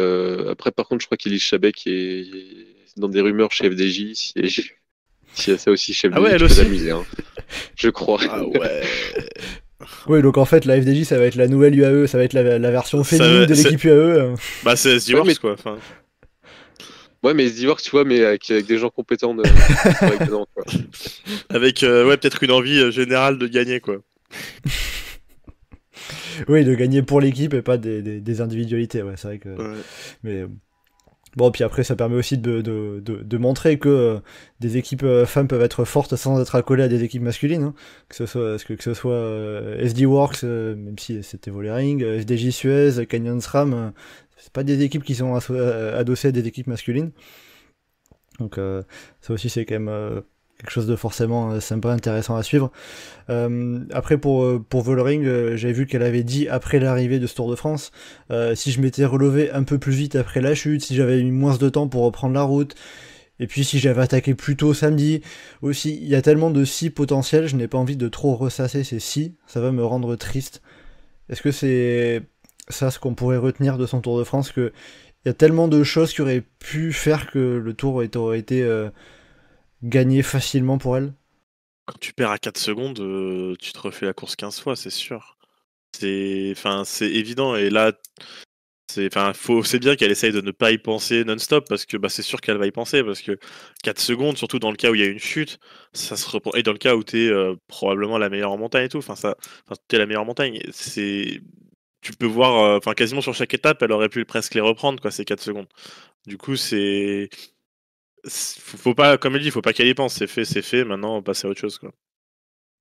après, par contre, je crois qu'Elise Chabet qui est dans des rumeurs chez FDJ, si ça aussi chez FDJ, Ah ouais, elle tu aussi. peux t'amuser. Hein. Je crois. Ah ouais. Oui, donc en fait, la FDJ, ça va être la nouvelle UAE, ça va être la version féminine de l'équipe UAE. Bah, c'est SD Wars, quoi. Enfin... Ouais, mais Divorce, tu vois, mais avec des gens compétents dedans, quoi. Avec peut-être une envie générale de gagner, quoi. Oui, de gagner pour l'équipe et pas des individualités, ouais, c'est vrai que... Ouais. Mais bon, puis après, ça permet aussi de montrer que des équipes femmes peuvent être fortes sans être accolées à des équipes masculines, hein. Que ce soit SD Works, même si c'était Volering, FDJ Suez, Canyon SRAM, c'est pas des équipes qui sont adossées à des équipes masculines. Donc ça aussi, c'est quand même... quelque chose de forcément sympa, intéressant à suivre. Après, pour Vollering, j'avais vu qu'elle avait dit après l'arrivée de ce Tour de France, si je m'étais relevé un peu plus vite après la chute, si j'avais eu moins de temps pour reprendre la route, et puis si j'avais attaqué plus tôt samedi, aussi, il y a tellement de si potentiels, je n'ai pas envie de trop ressasser ces si, ça va me rendre triste. Est-ce que c'est ça ce qu'on pourrait retenir de son Tour de France, que il y a tellement de choses qui auraient pu faire que le Tour aurait été... gagner facilement pour elle? Quand tu perds à 4 secondes, tu te refais la course 15 fois, c'est sûr. C'est évident. Et là, c'est bien qu'elle essaye de ne pas y penser non-stop, parce que c'est sûr qu'elle va y penser, parce que 4 secondes, surtout dans le cas où il y a une chute, ça se reprend. Et dans le cas où tu es probablement la meilleure en montagne et tout, t'es la meilleure en montagne. Tu peux voir, quasiment sur chaque étape, elle aurait pu presque les reprendre, quoi, ces 4 secondes. Du coup, faut pas, comme elle dit, faut pas qu'elle y pense. C'est fait. Maintenant, on passe à autre chose, quoi.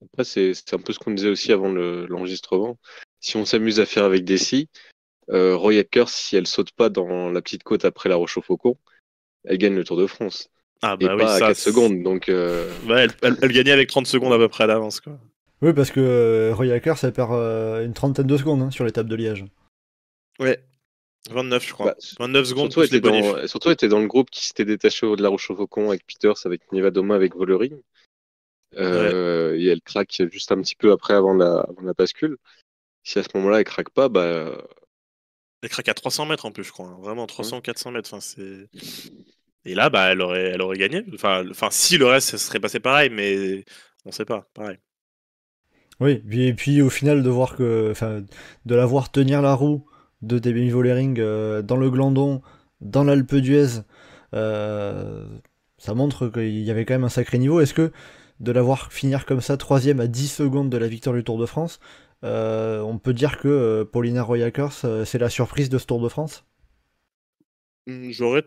Après, c'est un peu ce qu'on disait aussi avant l'enregistrement. Si on s'amuse à faire avec des si, Roy Akers, si elle saute pas dans la petite côte après la Roche au Faucon, elle gagne le Tour de France. Ah et bah oui, pas à ça. 4 secondes. Donc, Ouais, elle gagnait avec 30 secondes à peu près d'avance, quoi. Oui, parce que Roy Akers, ça perd une trentaine de secondes, hein, sur l'étape de Liège. Ouais. 29, je crois. 29 secondes surtout, plus les bonifs. Surtout, elle était dans le groupe qui s'était détaché de la Roche au Faucon avec Peters, avec Nevadoma, avec Vollering. Et elle craque juste un petit peu après, avant la bascule. Si à ce moment-là, elle craque pas, Elle craque à 300 mètres en plus, je crois. Hein. Vraiment, 300 400 mètres. Et là, elle aurait gagné. Enfin, si le reste, ça serait passé pareil, mais on sait pas. Pareil. Oui, et puis au final, de la voir tenir la roue de Demi Vollering dans le Glandon, dans l'Alpe d'Huez, ça montre qu'il y avait quand même un sacré niveau. Est-ce que de la voir finir comme ça, 3ème à 10 secondes de la victoire du Tour de France, on peut dire que Paulina Roy Akers, c'est la surprise de ce Tour de France? J'aurais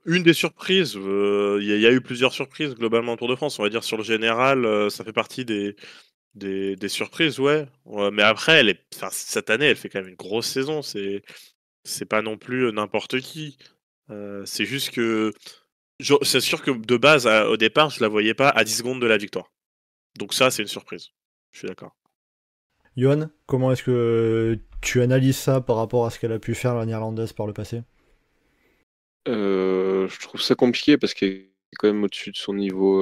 une des surprises. Il y a eu plusieurs surprises globalement au Tour de France. On va dire sur le général, ça fait partie des surprises, ouais. Mais après, cette année, elle fait quand même une grosse saison. C'est pas non plus n'importe qui. C'est juste que c'est sûr que de base, au départ, je la voyais pas à 10 secondes de la victoire. Donc ça, c'est une surprise. Je suis d'accord. Johan, comment est-ce que tu analyses ça par rapport à ce qu'elle a pu faire, la néerlandaise, par le passé? je trouve ça compliqué parce qu'elle est quand même au-dessus de son niveau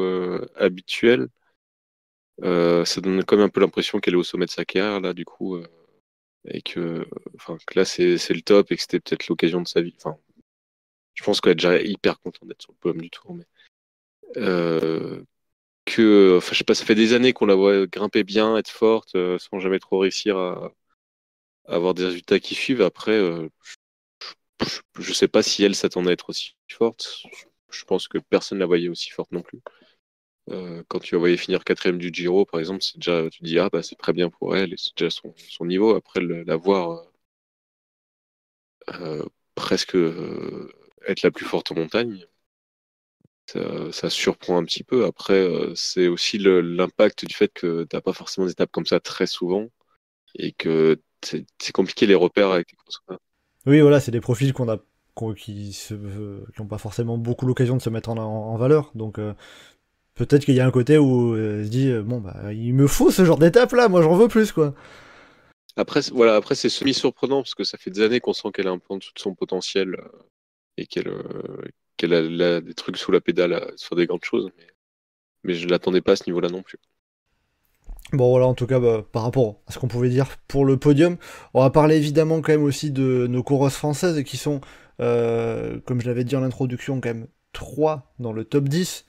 habituel. Ça donne quand même un peu l'impression qu'elle est au sommet de sa carrière, là, du coup. Et que là, c'est le top et que c'était peut-être l'occasion de sa vie. Je pense qu'elle est déjà hyper contente d'être sur le podium du Tour. Mais je sais pas, ça fait des années qu'on la voit grimper bien, être forte, sans jamais trop réussir à avoir des résultats qui suivent. Après, je sais pas si elle s'attendait à être aussi forte. Je pense que personne ne la voyait aussi forte non plus. Quand tu la voyais finir 4ème du Giro, par exemple, c'est déjà, tu te dis c'est très bien pour elle et c'est déjà son niveau. Après, la voir presque être la plus forte en montagne, ça surprend un petit peu. Après, c'est aussi l'impact du fait que t'as pas forcément des étapes comme ça très souvent et que c'est compliqué les repères avec les courses. Oui, voilà, c'est des profils qui n'ont pas forcément beaucoup l'occasion de se mettre en valeur, donc peut-être qu'il y a un côté où se dit bon bah il me faut ce genre d'étape là, moi j'en veux plus quoi. Après, c'est semi-surprenant parce que ça fait des années qu'on sent qu'elle est un peu en dessous de son potentiel et qu'elle a des trucs sous la pédale sur des grandes choses, mais je ne l'attendais pas à ce niveau-là non plus. Bon voilà, en tout cas, par rapport à ce qu'on pouvait dire pour le podium, on va parler évidemment quand même aussi de nos coureuses françaises qui sont, comme je l'avais dit en introduction, quand même 3 dans le top 10.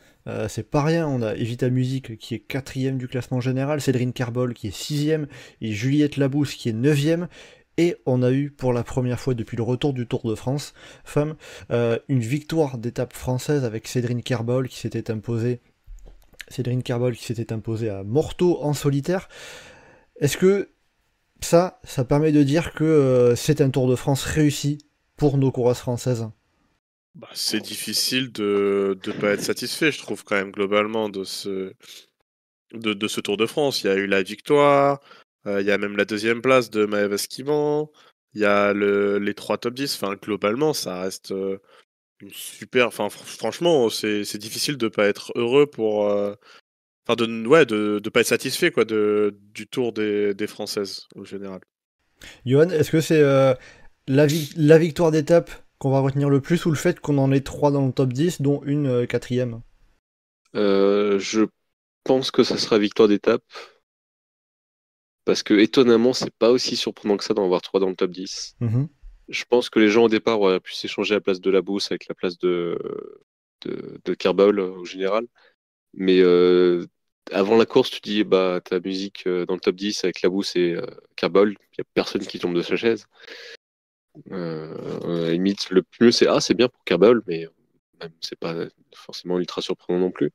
C'est pas rien, on a Evita Music qui est 4ème du classement général, Cédrine Carbol qui est 6ème, et Juliette Labousse qui est 9ème. Et on a eu pour la première fois depuis le retour du Tour de France, femme, une victoire d'étape française avec Cédrine Carbol qui s'était imposée à Morteau en solitaire. Est-ce que ça permet de dire que c'est un Tour de France réussi pour nos coureuses françaises? Bah, c'est difficile de pas être satisfait, je trouve, quand même, globalement, de ce Tour de France. Il y a eu la victoire, il y a même la 2e place de Maëva Skiban, il y a les 3 top 10. Enfin, globalement, ça reste une super... Enfin, franchement, c'est difficile de pas être heureux pour... Enfin, de pas être satisfait quoi, du Tour des Françaises, au général. Johan, est-ce que c'est la victoire d'étape qu'on va retenir le plus, ou le fait qu'on en ait 3 dans le top 10, dont une 4ème? Je pense que ça sera victoire d'étape. Parce que étonnamment, c'est pas aussi surprenant que ça d'en avoir 3 dans le top 10. Mm-hmm. Je pense que les gens au départ auraient pu s'échanger la place de Labousse avec la place de Kerbal au général. Mais avant la course, tu dis bah ta musique dans le top 10 avec Labousse et Kerbal, il n'y a personne qui tombe de sa chaise. À la limite, le mieux c'est bien pour Kerbal, mais même c'est pas forcément ultra surprenant non plus.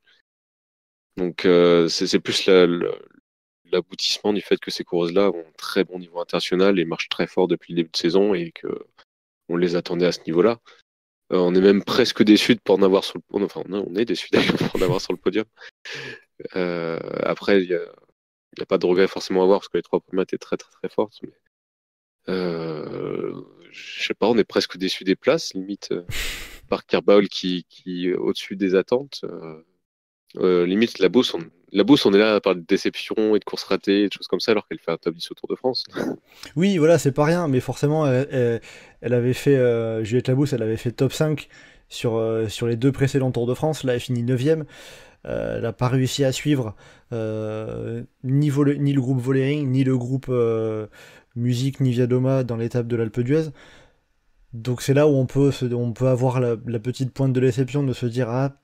Donc c'est plus l'aboutissement du fait que ces coureuses-là ont un très bon niveau international et marchent très fort depuis le début de saison et qu'on les attendait à ce niveau-là. On est même presque déçus de pas en avoir sur le podium. Enfin, on est déçus d'ailleurs de pas en avoir sur le podium. Après, il n'y a pas de regret forcément à avoir parce que les 3 premières étaient très très très fortes. Mais je sais pas, on est presque déçus des places, limite par Kerbal qui est au-dessus des attentes. Limite, la Beauce, on est là à parler de déception et de courses ratées et de choses comme ça, alors qu'elle fait un top 10 au Tour de France. Oui, voilà, c'est pas rien, mais forcément, elle avait fait, Juliette Labousse, elle avait fait top 5 sur les 2 précédents Tours de France. Là, elle finit 9ème. Elle n'a pas réussi à suivre ni le groupe Vollering, ni le groupe Musique, ni Viadoma dans l'étape de l'Alpe d'Huez. Donc c'est là où on peut avoir la petite pointe de déception de se dire ah,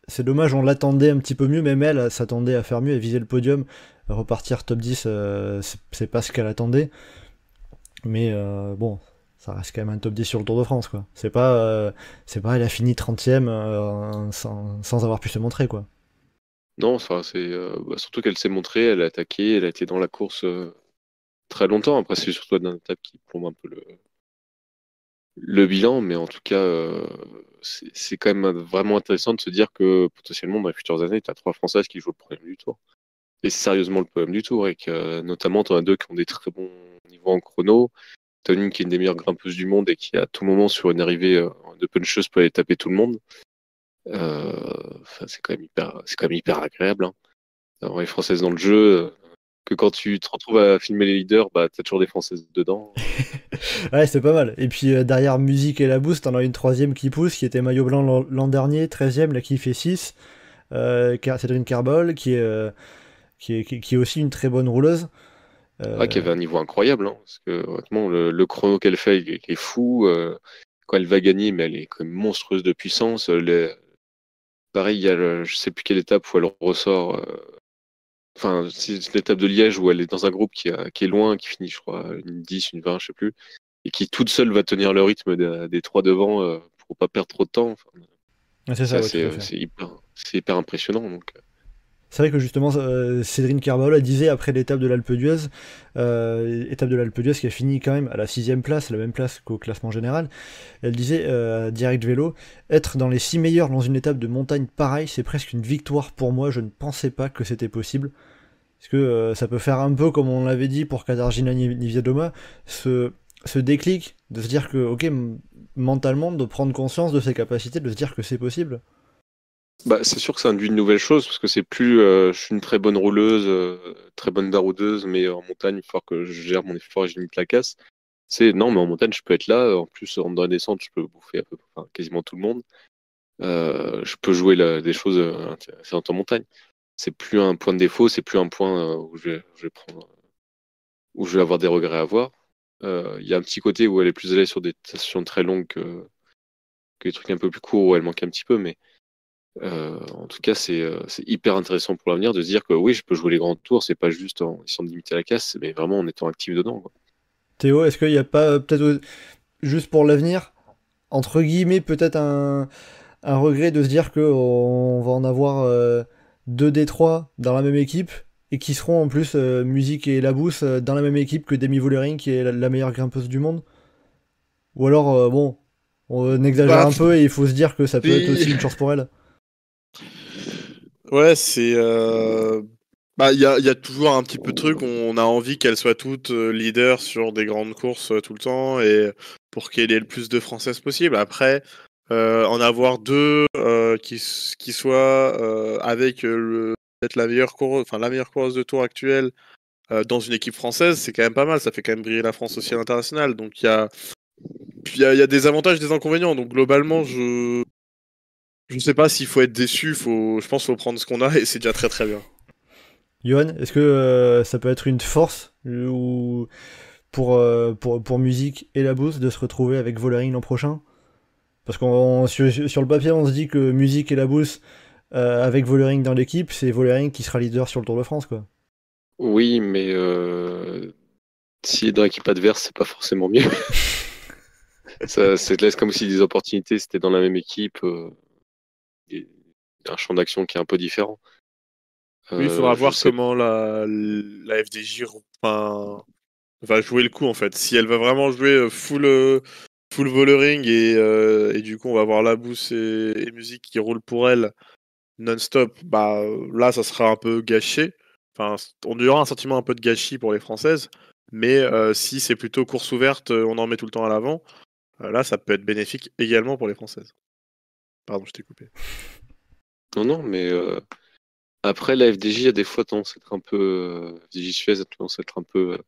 c'est dommage, on l'attendait un petit peu mieux, même elle s'attendait à faire mieux, elle visait le podium, repartir top 10, c'est pas ce qu'elle attendait. Mais bon, ça reste quand même un top 10 sur le Tour de France, quoi. C'est pas elle a fini 30ème sans avoir pu se montrer, quoi. Non, ça, c'est surtout qu'elle s'est montrée, elle a attaqué, elle a été dans la course très longtemps. Après, c'est surtout une étape qui plombe un peu le bilan, mais en tout cas, c'est quand même vraiment intéressant de se dire que potentiellement dans les futures années, tu as 3 Françaises qui jouent le podium du Tour. Et c'est sérieusement le podium du Tour, et que notamment, tu en as 2 qui ont des très bons niveaux en chrono. Tu as une qui est une des meilleures grimpeuses du monde et qui, à tout moment, sur une arrivée de puncheuse, peut aller taper tout le monde. C'est quand même hyper agréable. Hein. Alors, les Françaises dans le jeu, que quand tu te retrouves à filmer les leaders, bah, tu as toujours des Françaises dedans. Ouais, c'est pas mal. Et puis derrière Musique et Labousse, t'en as une 3ème qui pousse, qui était maillot blanc l'an dernier, 13ème, là qui fait 6. Cédrine Carbol, qui est aussi une très bonne rouleuse. Qui avait un niveau incroyable, hein, parce que honnêtement, le chrono qu'elle fait, il est fou. Quand elle va gagner, mais elle est quand même monstrueuse de puissance. Pareil, il y a je sais plus quelle étape où elle ressort. Enfin, c'est l'étape de Liège où elle est dans un groupe qui est loin, qui finit, je crois, une 10, une 20, je sais plus, et qui toute seule va tenir le rythme des 3 devant pour pas perdre trop de temps. Enfin, c'est ça, c'est hyper impressionnant. Donc. C'est vrai que justement, Cédrine Carbol, elle disait après l'étape de l'Alpe d'Huez, qui a fini quand même à la 6ème place, la même place qu'au classement général, elle disait Direct Vélo, être dans les 6 meilleurs dans une étape de montagne pareille, c'est presque une victoire pour moi, je ne pensais pas que c'était possible. Parce que ça peut faire un peu comme on l'avait dit pour Katarzyna Niewiadoma, se ce déclic de se dire que, ok, mentalement, de prendre conscience de ses capacités, de se dire que c'est possible? Bah, c'est sûr que ça induit une nouvelle chose, parce que c'est plus je suis une très bonne rouleuse, très bonne baroudeuse, mais en montagne, il faut que je gère mon effort et je limite la casse. C'est non, mais en montagne, je peux être là. En plus, dans la descente, je peux bouffer enfin, quasiment tout le monde. Je peux jouer des choses intéressantes en montagne. C'est plus un point de défaut, c'est plus un point où je vais avoir des regrets à avoir. Il y a un petit côté où elle est plus allée sur des stations très longues que les trucs un peu plus courts où elle manque un petit peu, mais en tout cas, c'est hyper intéressant pour l'avenir de se dire que oui, je peux jouer les grands tours, c'est pas juste en essayant de limiter la casse, mais vraiment en étant actif dedans, quoi. Théo, est-ce qu'il n'y a pas peut-être juste pour l'avenir, entre guillemets, peut-être un regret de se dire qu'on va en avoir deux des trois dans la même équipe et qui seront en plus Musique et Labous dans la même équipe que Demi Vollering qui est la meilleure grimpeuse du monde? Ou alors, bon, on exagère Bah, un peu et il faut se dire que ça peut être oui. aussi une chance pour elle. Ouais, c'est. Bah, il y a toujours un petit peu de truc. On a envie qu'elles soient toutes leaders sur des grandes courses tout le temps et pour qu'il y ait le plus de Françaises possible. Après, en avoir deux qui soient avec peut-être la meilleure coureuse de tour actuelle dans une équipe française, c'est quand même pas mal. Ça fait quand même briller la France aussi à l'international. Donc il y a des avantages, des inconvénients. Donc globalement, je sais pas s'il faut être déçu. Je pense qu'il faut prendre ce qu'on a et c'est déjà très très bien. Johan, est-ce que ça peut être une force ou pour Musique et Labous de se retrouver avec Vollering l'an prochain? Parce que sur le papier, on se dit que Musique et Labous, avec Vollering dans l'équipe, c'est Vollering qui sera leader sur le Tour de France, quoi. Oui, mais s'il est dans l'équipe adverse, c'est pas forcément mieux. Ça te laisse comme si des opportunités, c'était dans la même équipe, et un champ d'action qui est un peu différent. Oui, il faudra Je voir sais comment la FDJ va jouer le coup en fait. Si elle va vraiment jouer full Vollering et du coup on va voir Labous et Musique qui roulent pour elle non-stop, bah là ça sera un peu gâché. Enfin, on aura un sentiment un peu de gâchis pour les Françaises, mais si c'est plutôt course ouverte, on en met tout le temps à l'avant, là ça peut être bénéfique également pour les Françaises. Pardon, je t'ai coupé. Non, mais après, la FDJ a des fois tendance à être un peu. FDJ Suez a tendance à être un peu.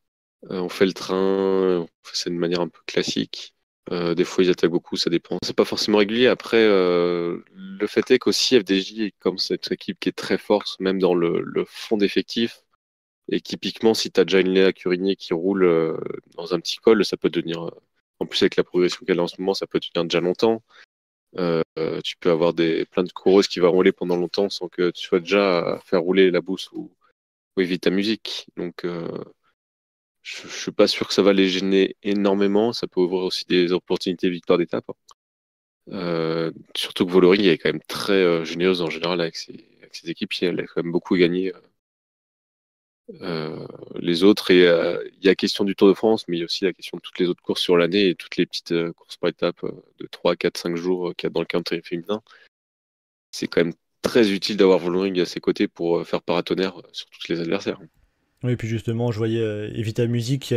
On fait le train, on fait ça de manière un peu classique. Des fois, ils attaquent beaucoup, ça dépend. C'est pas forcément régulier. Après, le fait est qu'aussi FDJ est comme cette équipe qui est très forte, même dans le fond d'effectif. Et typiquement, si tu as déjà une Léa Curinier qui roule dans un petit col, ça peut devenir. En plus, avec la progression qu'elle a en ce moment, ça peut tenir déjà longtemps. Tu peux avoir plein de coureuses qui vont rouler pendant longtemps sans que tu sois déjà à faire rouler la bourse ou éviter ta musique. Donc, je suis pas sûr que ça va les gêner énormément. Ça peut ouvrir aussi des opportunités de victoire d'étape, hein. Surtout que Vollering est quand même très généreuse en général avec ses équipes. Elle a quand même beaucoup gagné les autres. Et il y a la question du Tour de France, mais il y a aussi la question de toutes les autres courses sur l'année et toutes les petites courses par étapes de 3, 4, 5 jours qu'il y a dans le calendrier féminin. C'est quand même très utile d'avoir Vollering à ses côtés pour faire paratonnerre sur tous les adversaires. Oui, et puis justement, je voyais Evita Music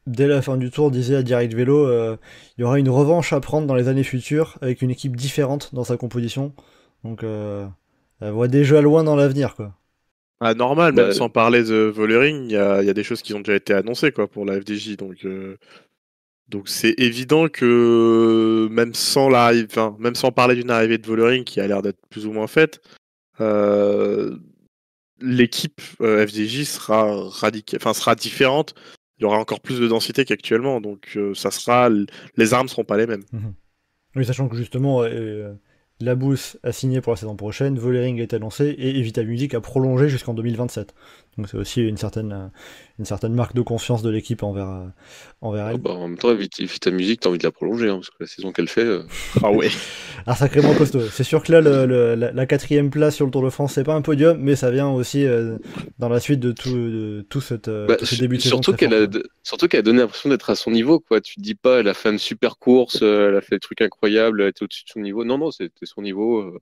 dès la fin du tour disait à Direct Vélo il y aura une revanche à prendre dans les années futures avec une équipe différente dans sa composition. Donc elle voit déjà loin dans l'avenir, quoi. Ah, normal, même sans parler de Vollering, il y a des choses qui ont déjà été annoncées quoi, pour la FDJ. Donc c'est évident que même sans parler d'une arrivée de Vollering qui a l'air d'être plus ou moins faite, l'équipe FDJ sera différente. Il y aura encore plus de densité qu'actuellement, donc les armes seront pas les mêmes. Oui, sachant que justement Labous a signé pour la saison prochaine, Vollering est annoncé et Evita Music a prolongé jusqu'en 2027. Donc c'est aussi une certaine marque de confiance de l'équipe envers elle. Bah, en même temps, Evita Music, t'as envie de la prolonger, hein, parce que la saison qu'elle fait. Ah ouais. Ah, sacrément costaud. C'est sûr que là, la 4ème place sur le Tour de France, c'est pas un podium, mais ça vient aussi dans la suite de tout ce début de saison. Surtout qu'elle a donné l'impression d'être à son niveau, quoi. Tu te dis pas, elle a fait une super course, elle a fait des trucs incroyables, elle était au-dessus de son niveau. Non, c'était son niveau.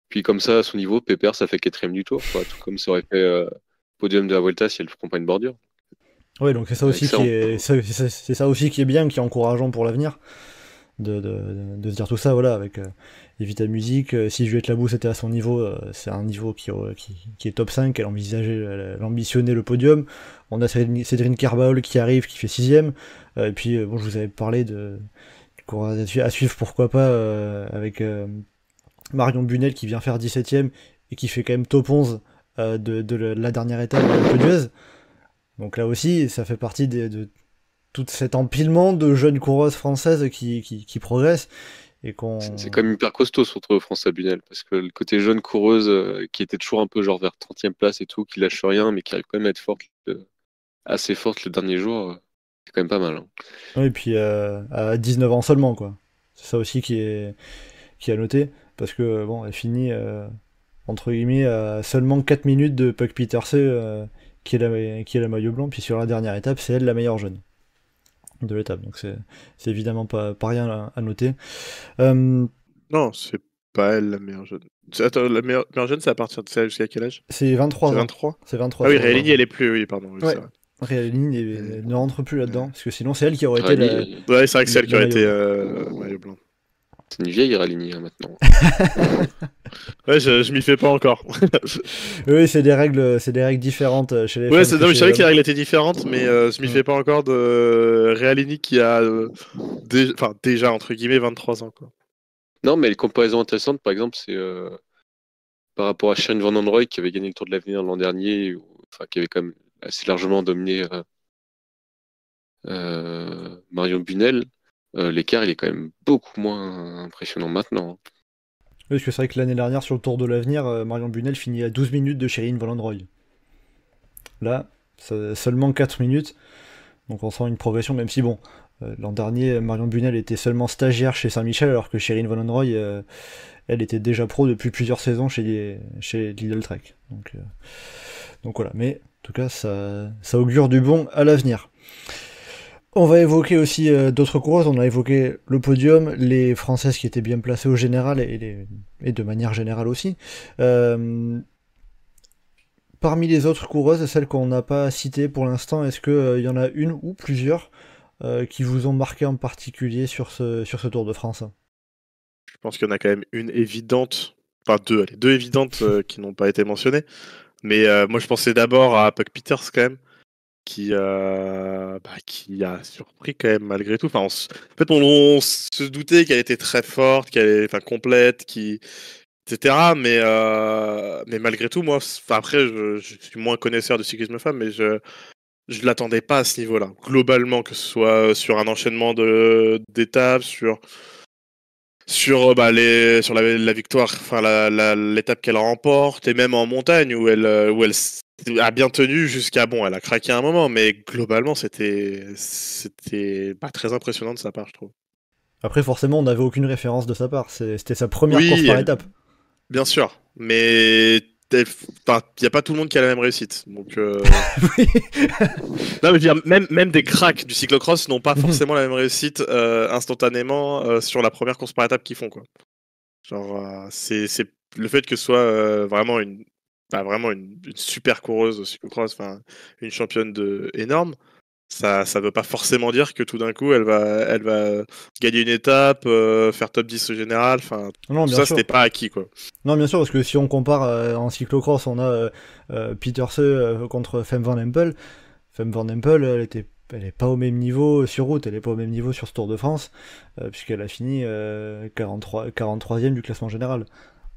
Puis comme ça, à son niveau, Pépère, ça fait 4ème du Tour, quoi. Tout comme ça aurait fait podium de la Vuelta si elle ne prend pas une bordure. Ouais, donc c'est ça aussi Excellent. qui est, c'est ça aussi qui est bien, qui est encourageant pour l'avenir, de se dire tout ça, voilà, avec Evita Music, si Juliette Labou c'était à son niveau, c'est un niveau qui est top 5, elle ambitionnait le podium. On a Cédrine Carbaol qui arrive, qui fait 6ème, et puis bon, je vous avais parlé du courage à suivre, pourquoi pas, avec Marion Bunel qui vient faire 17ème, et qui fait quand même top 11 de la dernière étape de l'Alpe d'Huez. Donc là aussi, ça fait partie de tout cet empilement de jeunes coureuses françaises qui progressent et qu'on... C'est quand même hyper costaud sur France Bunel, parce que le côté jeune coureuse qui était toujours un peu genre vers 30e place et tout, qui lâche rien, mais qui arrive quand même à être forte, assez forte le dernier jour, c'est quand même pas mal. Hein. Oui, et puis à 19 ans seulement, quoi. C'est ça aussi qui est à noter, parce que bon, elle finit entre guillemets à seulement 4 minutes de Puck Pieterse, qui est la maillot blanc, puis sur la dernière étape, c'est elle la meilleure jeune de l'étape, donc c'est évidemment pas rien à noter. Non, c'est pas elle la meilleure jeune. Attends, la meilleure jeune, c'est à partir de ça jusqu'à quel âge? C'est 23 C'est ans. 23. C'est 23. Ah oui, Réaligny, elle est plus, oui, pardon. Oui, ouais. c'est vrai. Réaligny ne rentre plus là-dedans, parce que sinon c'est elle qui aurait été Ouais, c'est vrai que c'est elle qui aurait été maillot blanc. C'est une vieille Réaligny maintenant. Ouais, je m'y fais pas encore. Oui, c'est des règles différentes chez les femmes. Ouais, je savais que les règles étaient différentes, mais je m'y fais pas encore de Réaligny qui a déjà entre guillemets 23 ans, quoi. Non, mais les comparaisons intéressantes, par exemple, c'est par rapport à Sherin Van Androoy qui avait gagné le Tour de l'Avenir l'an dernier, qui avait quand même assez largement dominé Marion Bunel. L'écart, il est quand même beaucoup moins impressionnant maintenant. Oui, parce que c'est vrai que l'année dernière, sur le Tour de l'Avenir, Marion Bunel finit à 12 minutes de Sherin Van Androoy. Là, seulement 4 minutes, donc on sent une progression, même si bon, l'an dernier, Marion Bunel était seulement stagiaire chez Saint-Michel, alors que Sherin Van Androoy, elle était déjà pro depuis plusieurs saisons chez Lidl Trek. Donc voilà, mais en tout cas, ça augure du bon à l'avenir. On va évoquer aussi d'autres coureuses. On a évoqué le podium, les Françaises qui étaient bien placées au général et de manière générale aussi. Parmi les autres coureuses, celles qu'on n'a pas citées pour l'instant, est-ce qu'il y en a une ou plusieurs qui vous ont marqué en particulier sur ce Tour de France? Je pense qu'il y en a quand même une évidente, enfin deux évidentes qui n'ont pas été mentionnées. Mais moi, je pensais d'abord à Puck Peters quand même, qui a surpris quand même malgré tout. Enfin, en fait, on se doutait qu'elle était très forte, qu'elle est complète, etc. Mais malgré tout, moi, après, je suis moins connaisseur de cyclisme femme, mais je l'attendais pas à ce niveau-là. Globalement, que ce soit sur un enchaînement d'étapes, sur la victoire, enfin l'étape qu'elle remporte, et même en montagne où elle a bien tenu jusqu'à elle a craqué à un moment, mais globalement c'était pas très impressionnant de sa part, je trouve. Après, forcément, on n'avait aucune référence de sa part. C'était sa première course par étape. Bien sûr, mais il n'y a pas tout le monde qui a la même réussite. Donc, oui. Non, mais même des cracks du cyclocross n'ont pas forcément la même réussite instantanément sur la première course par étape qu'ils font, quoi. Genre, c'est le fait que ce soit vraiment une super coureuse au cyclocross, une championne énorme. Ça veut pas forcément dire que tout d'un coup elle va gagner une étape, faire top 10 au général, tout ça c'était pas acquis, quoi. Non, bien sûr, parce que si on compare en cyclocross, on a Pieterse contre Fem Van Empel. Fem Van Empel, elle est pas au même niveau sur route, elle est pas au même niveau sur ce Tour de France, puisqu'elle a fini 43e du classement général.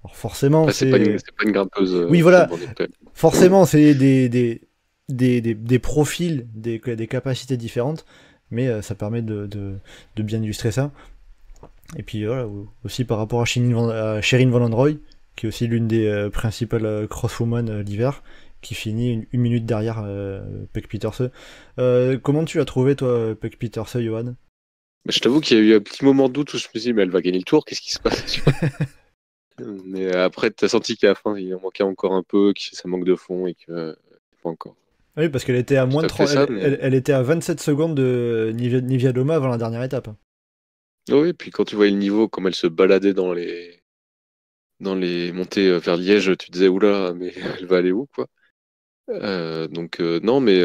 Alors forcément, c'est pas une grimpeuse. Oui, voilà. Forcément, c'est des profils, des capacités différentes, mais ça permet de bien illustrer ça. Et puis voilà, aussi par rapport à Sherin Van Androoy, qui est aussi l'une des principales crosswoman l'hiver, qui finit une minute derrière Puck Pieterse. Comment tu as trouvé, toi, Puck Pieterse, Johan? Je t'avoue qu'il y a eu un petit moment de doute où je me suis dit, mais elle va gagner le Tour, qu'est-ce qui se passe? Mais après, t'as senti qu'à la fin, il en manquait encore un peu, que ça manque de fond et que pas encore. Oui, parce qu'elle était à moins de 30, elle était à 27 secondes de Niewiadoma avant la dernière étape. Oui, puis quand tu voyais le niveau, comme elle se baladait dans les montées vers Liège, tu disais, oula, mais elle va aller où, quoi. Non, mais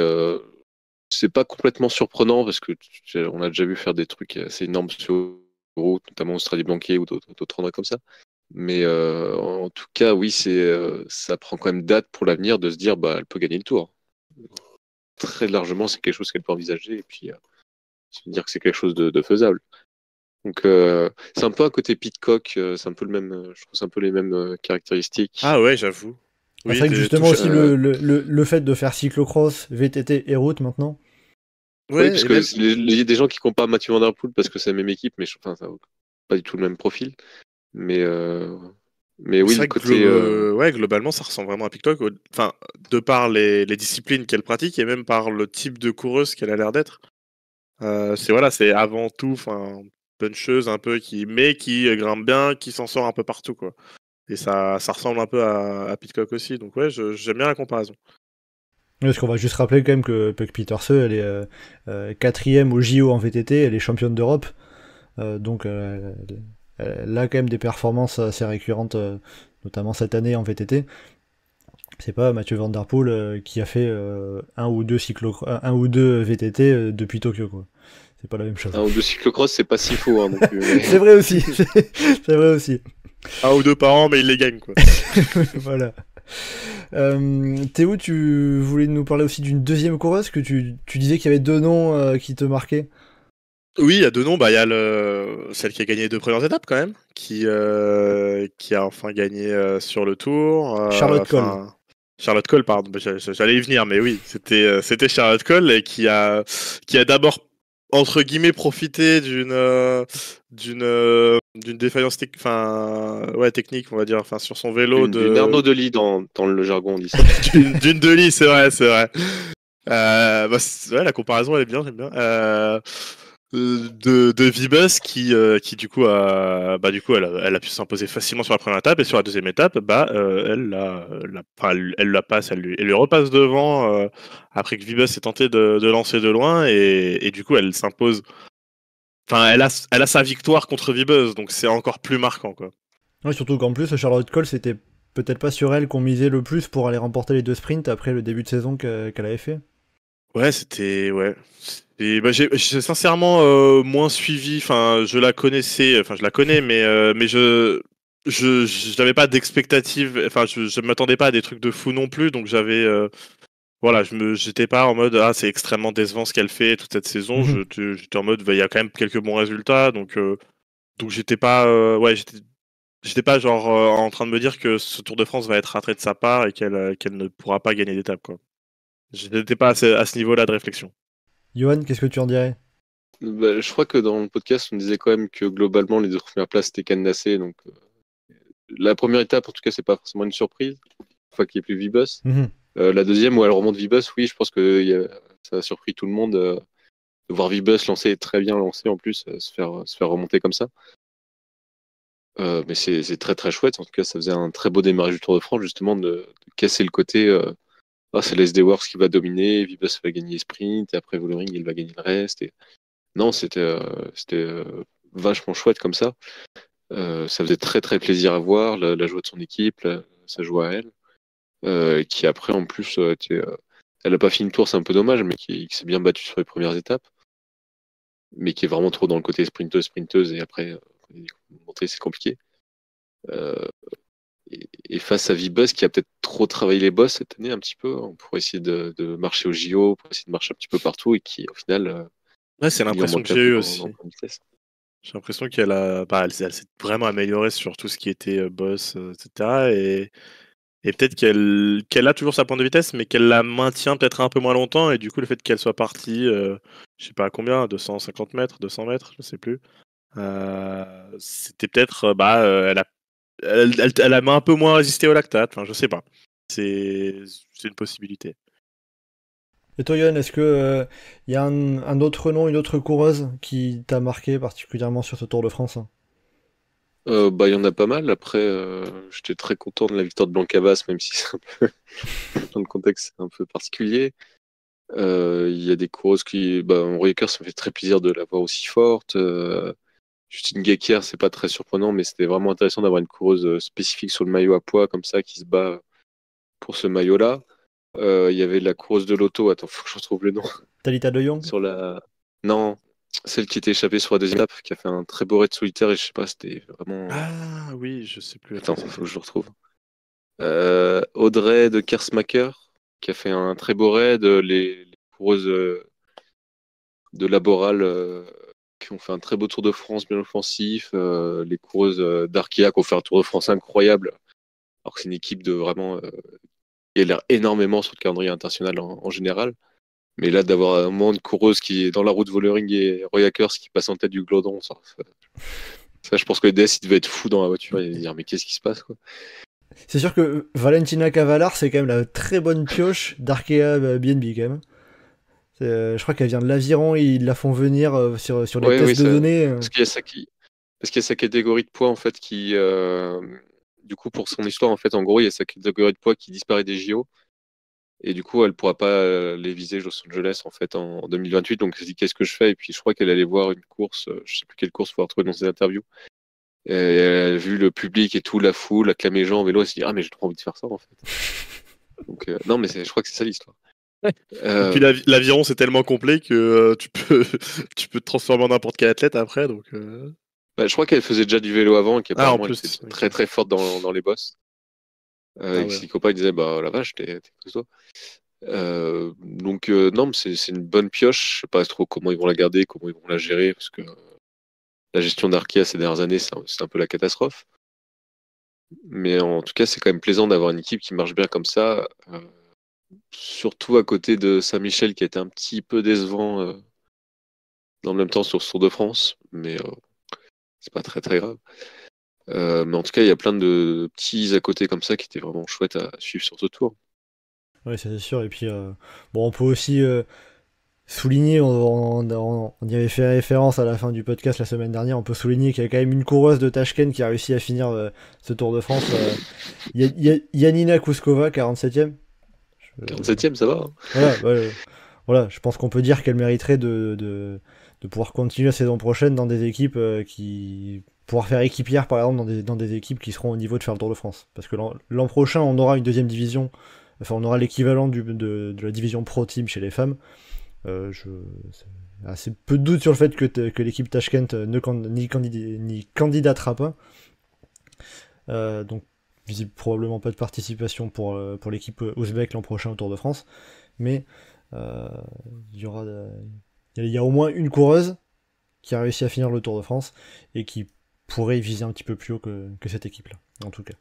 c'est pas complètement surprenant parce que on a déjà vu faire des trucs assez énormes sur route, notamment Australie Blanquet ou d'autres endroits comme ça. Mais en tout cas, oui, ça prend quand même date pour l'avenir de se dire bah elle peut gagner le tour. Très largement, c'est quelque chose qu'elle peut envisager et puis se dire que c'est quelque chose de faisable. Donc c'est un peu à côté Pitcock, c'est un peu le même, je trouve c'est un peu les mêmes caractéristiques. Ah ouais, j'avoue. C'est vrai que justement aussi le fait de faire cyclocross, VTT et route maintenant. Ouais, oui, parce que il y a des gens qui comparent Mathieu Van Der Poel parce que c'est la même équipe, mais enfin, ça n'a pas du tout le même profil. Mais oui, le côté. Ouais, globalement, ça ressemble vraiment à Pitcock. Enfin, de par les disciplines qu'elle pratique et même par le type de coureuse qu'elle a l'air d'être. C'est avant tout, puncheuse un peu qui grimpe bien, qui s'en sort un peu partout, quoi. Et ça ressemble un peu à Pitcock aussi. Donc ouais, j'aime bien la comparaison. Parce qu'on va juste rappeler quand même que Puck Pieterse, elle est 4ème au JO en VTT, elle est championne d'Europe. Donc elle a quand même des performances assez récurrentes, notamment cette année en VTT. C'est pas Mathieu Van Der Poel qui a fait un ou deux VTT depuis Tokyo, quoi. C'est pas la même chose. Un ou deux cyclocross, c'est pas si faux. Hein, non plus, mais... C'est vrai aussi. C'est vrai aussi. Un ou deux par an, mais il les gagne, quoi. Voilà. Théo, tu voulais nous parler aussi d'une deuxième coureuse, que tu disais qu'il y avait deux noms qui te marquaient. Oui, il y a deux noms. Il y a celle qui a gagné les 2 premières étapes quand même, qui a enfin gagné sur le Tour. Charlotte Cole. Charlotte Cole, pardon. J'allais y venir, mais oui, c'était Charlotte Cole et qui a d'abord entre guillemets profité d'une défaillance technique, on va dire, sur son vélo d'une Arnaud Delis dans le jargon, on dit ça. d'une Delis, c'est vrai. La comparaison elle est bien, j'aime bien. De Vibus qui du coup elle a pu s'imposer facilement sur la première étape et sur la deuxième étape elle la passe, elle lui repasse devant après que Vibus ait tenté de lancer de loin et du coup elle s'impose, elle a sa victoire contre Vibus, donc c'est encore plus marquant, quoi. Ouais, surtout qu'en plus Charlotte Cole, c'était peut-être pas sur elle qu'on misait le plus pour aller remporter les 2 sprints après le début de saison qu'elle avait fait. Ouais, et j'ai sincèrement moins suivi. Je la connaissais, je la connais, mais je n'avais pas d'expectative. Je m'attendais pas à des trucs de fou non plus, donc j'étais pas en mode c'est extrêmement décevant ce qu'elle fait toute cette saison. J'étais en mode il y a quand même quelques bons résultats, donc j'étais pas j'étais pas genre en train de me dire que ce Tour de France va être raté de sa part et qu'elle ne pourra pas gagner d'étape, quoi. J'étais pas à ce niveau-là de réflexion. Johan, qu'est-ce que tu en dirais ? Je crois que dans le podcast, on disait quand même que globalement, les 2 premières places étaient cadenassées. Donc, la première étape, en tout cas, c'est pas forcément une surprise, une fois qu'il n'y ait plus Vibus. La deuxième, où elle remonte Vibus, oui, je pense que ça a surpris tout le monde de voir Vibus lancer, très bien lancé en plus, se faire remonter comme ça. Mais c'est très très chouette. En tout cas, ça faisait un très beau démarrage du Tour de France, justement, de casser le côté. C'est l'SD Works qui va dominer, Vibus va gagner les sprints, et après Vollering, il va gagner le reste. Non, c'était vachement chouette comme ça. Ça faisait très très plaisir à voir, la joie de son équipe, sa joie à elle. Qui après, en plus, elle n'a pas fini le tour, c'est un peu dommage, mais qui s'est bien battue sur les premières étapes. Mais qui est vraiment trop dans le côté sprinteuse, et après, montrer c'est compliqué. Et face à Vibus qui a peut-être trop travaillé les boss cette année un petit peu pour essayer de marcher au JO, pour essayer de marcher un petit peu partout et qui au final c'est l'impression que j'ai eu aussi. J'ai l'impression elle s'est vraiment améliorée sur tout ce qui était boss, etc. Et peut-être qu'elle a toujours sa pointe de vitesse, mais qu'elle la maintient peut-être un peu moins longtemps, et du coup le fait qu'elle soit partie je sais pas à combien, 250 mètres, 200 mètres, je sais plus, c'était peut-être elle a un peu moins résisté au lactate, je sais pas. C'est une possibilité. Et toi, Yann, est-ce que y a un autre nom, une autre coureuse qui t'a marqué particulièrement sur ce Tour de France ? Il y en a pas mal. Après, j'étais très content de la victoire de Blancabas, même si c'est un peu dans le contexte c'est un peu particulier. Il y a des coureuses qui, Henri Ecker, ça me fait très plaisir de la voir aussi forte. Justine Guéquer, c'est pas très surprenant, mais c'était vraiment intéressant d'avoir une coureuse spécifique sur le maillot à poids comme ça qui se bat pour ce maillot-là. Il y avait la coureuse de l'auto, attends, faut que je retrouve le nom. Talita de Jong. Sur la. Non, celle qui était échappée sur la deuxième étape, qui a fait un très beau raid solitaire, et je sais pas, c'était vraiment. Ah oui, je sais plus. Attends, faut que je le retrouve. Audrey de Kersmacher, qui a fait un très beau raid, les coureuses de Laboral qui ont fait un très beau Tour de France, bien offensif, les coureuses d'Arkea qui ont fait un Tour de France incroyable, alors que c'est une équipe de vraiment qui a l'air énormément sur le calendrier international en général. Mais là, d'avoir un moment de coureuse qui est dans la route Vollering et Roy Akers qui passe en tête du Glodon, ça, je pense que les DS, ils devaient être fous dans la voiture et dire mais qu'est-ce qui se passe, quoi. C'est sûr que Valentina Cavalar, c'est quand même la très bonne pioche d'Arkea BNB quand même. Je crois qu'elle vient de l'Aviron et ils la font venir sur les tests de données. Parce qu'il y a sa catégorie de poids en fait qui, du coup pour son histoire en fait, en gros il y a sa catégorie de poids qui disparaît des JO et du coup elle pourra pas les viser Los Angeles en fait en 2028. Donc elle se dit qu'est-ce que je fais, et puis je crois qu'elle allait voir une course, je sais plus quelle course, faut la retrouver dans ses interviews. Et elle a vu le public et tout, la foule, acclamer les gens en vélo, elle s'est dit ah mais j'ai trop envie de faire ça en fait. Donc non mais je crois que c'est ça l'histoire. Et puis l'aviron c'est tellement complet que tu peux te transformer en n'importe quel athlète après, donc. Je crois qu'elle faisait déjà du vélo avant et qu'apparemment en plus, elle était très très forte dans les bosses. Et que ses copains disaient bah la vache t'es costaud. Donc non mais c'est une bonne pioche. Je sais pas trop comment ils vont la garder, comment ils vont la gérer, parce que la gestion d'Arkea ces dernières années c'est un peu la catastrophe. Mais en tout cas c'est quand même plaisant d'avoir une équipe qui marche bien comme ça. Surtout à côté de Saint-Michel qui a été un petit peu décevant dans le même temps sur ce Tour de France, mais c'est pas très très grave. Mais en tout cas, il y a plein de petits à côté comme ça qui étaient vraiment chouettes à suivre sur ce tour. Oui, c'est sûr. Et puis, on peut aussi souligner, on y avait fait référence à la fin du podcast la semaine dernière, on peut souligner qu'il y a quand même une coureuse de Tashkent qui a réussi à finir ce Tour de France. Yanina Kuskova, 47ème. 47ème, ça va. Hein. Voilà, je pense qu'on peut dire qu'elle mériterait de pouvoir continuer la saison prochaine dans des équipes qui... pouvoir faire équipière par exemple dans des équipes qui seront au niveau de faire le Tour de France. Parce que l'an prochain, on aura une deuxième division, enfin on aura l'équivalent de la division Pro Team chez les femmes. J'ai assez peu de doute sur le fait que l'équipe Tashkent n'y candidatera pas. Donc visible probablement pas de participation pour l'équipe ouzbek l'an prochain au Tour de France. Mais il y a au moins une coureuse qui a réussi à finir le Tour de France et qui pourrait viser un petit peu plus haut que cette équipe-là, en tout cas.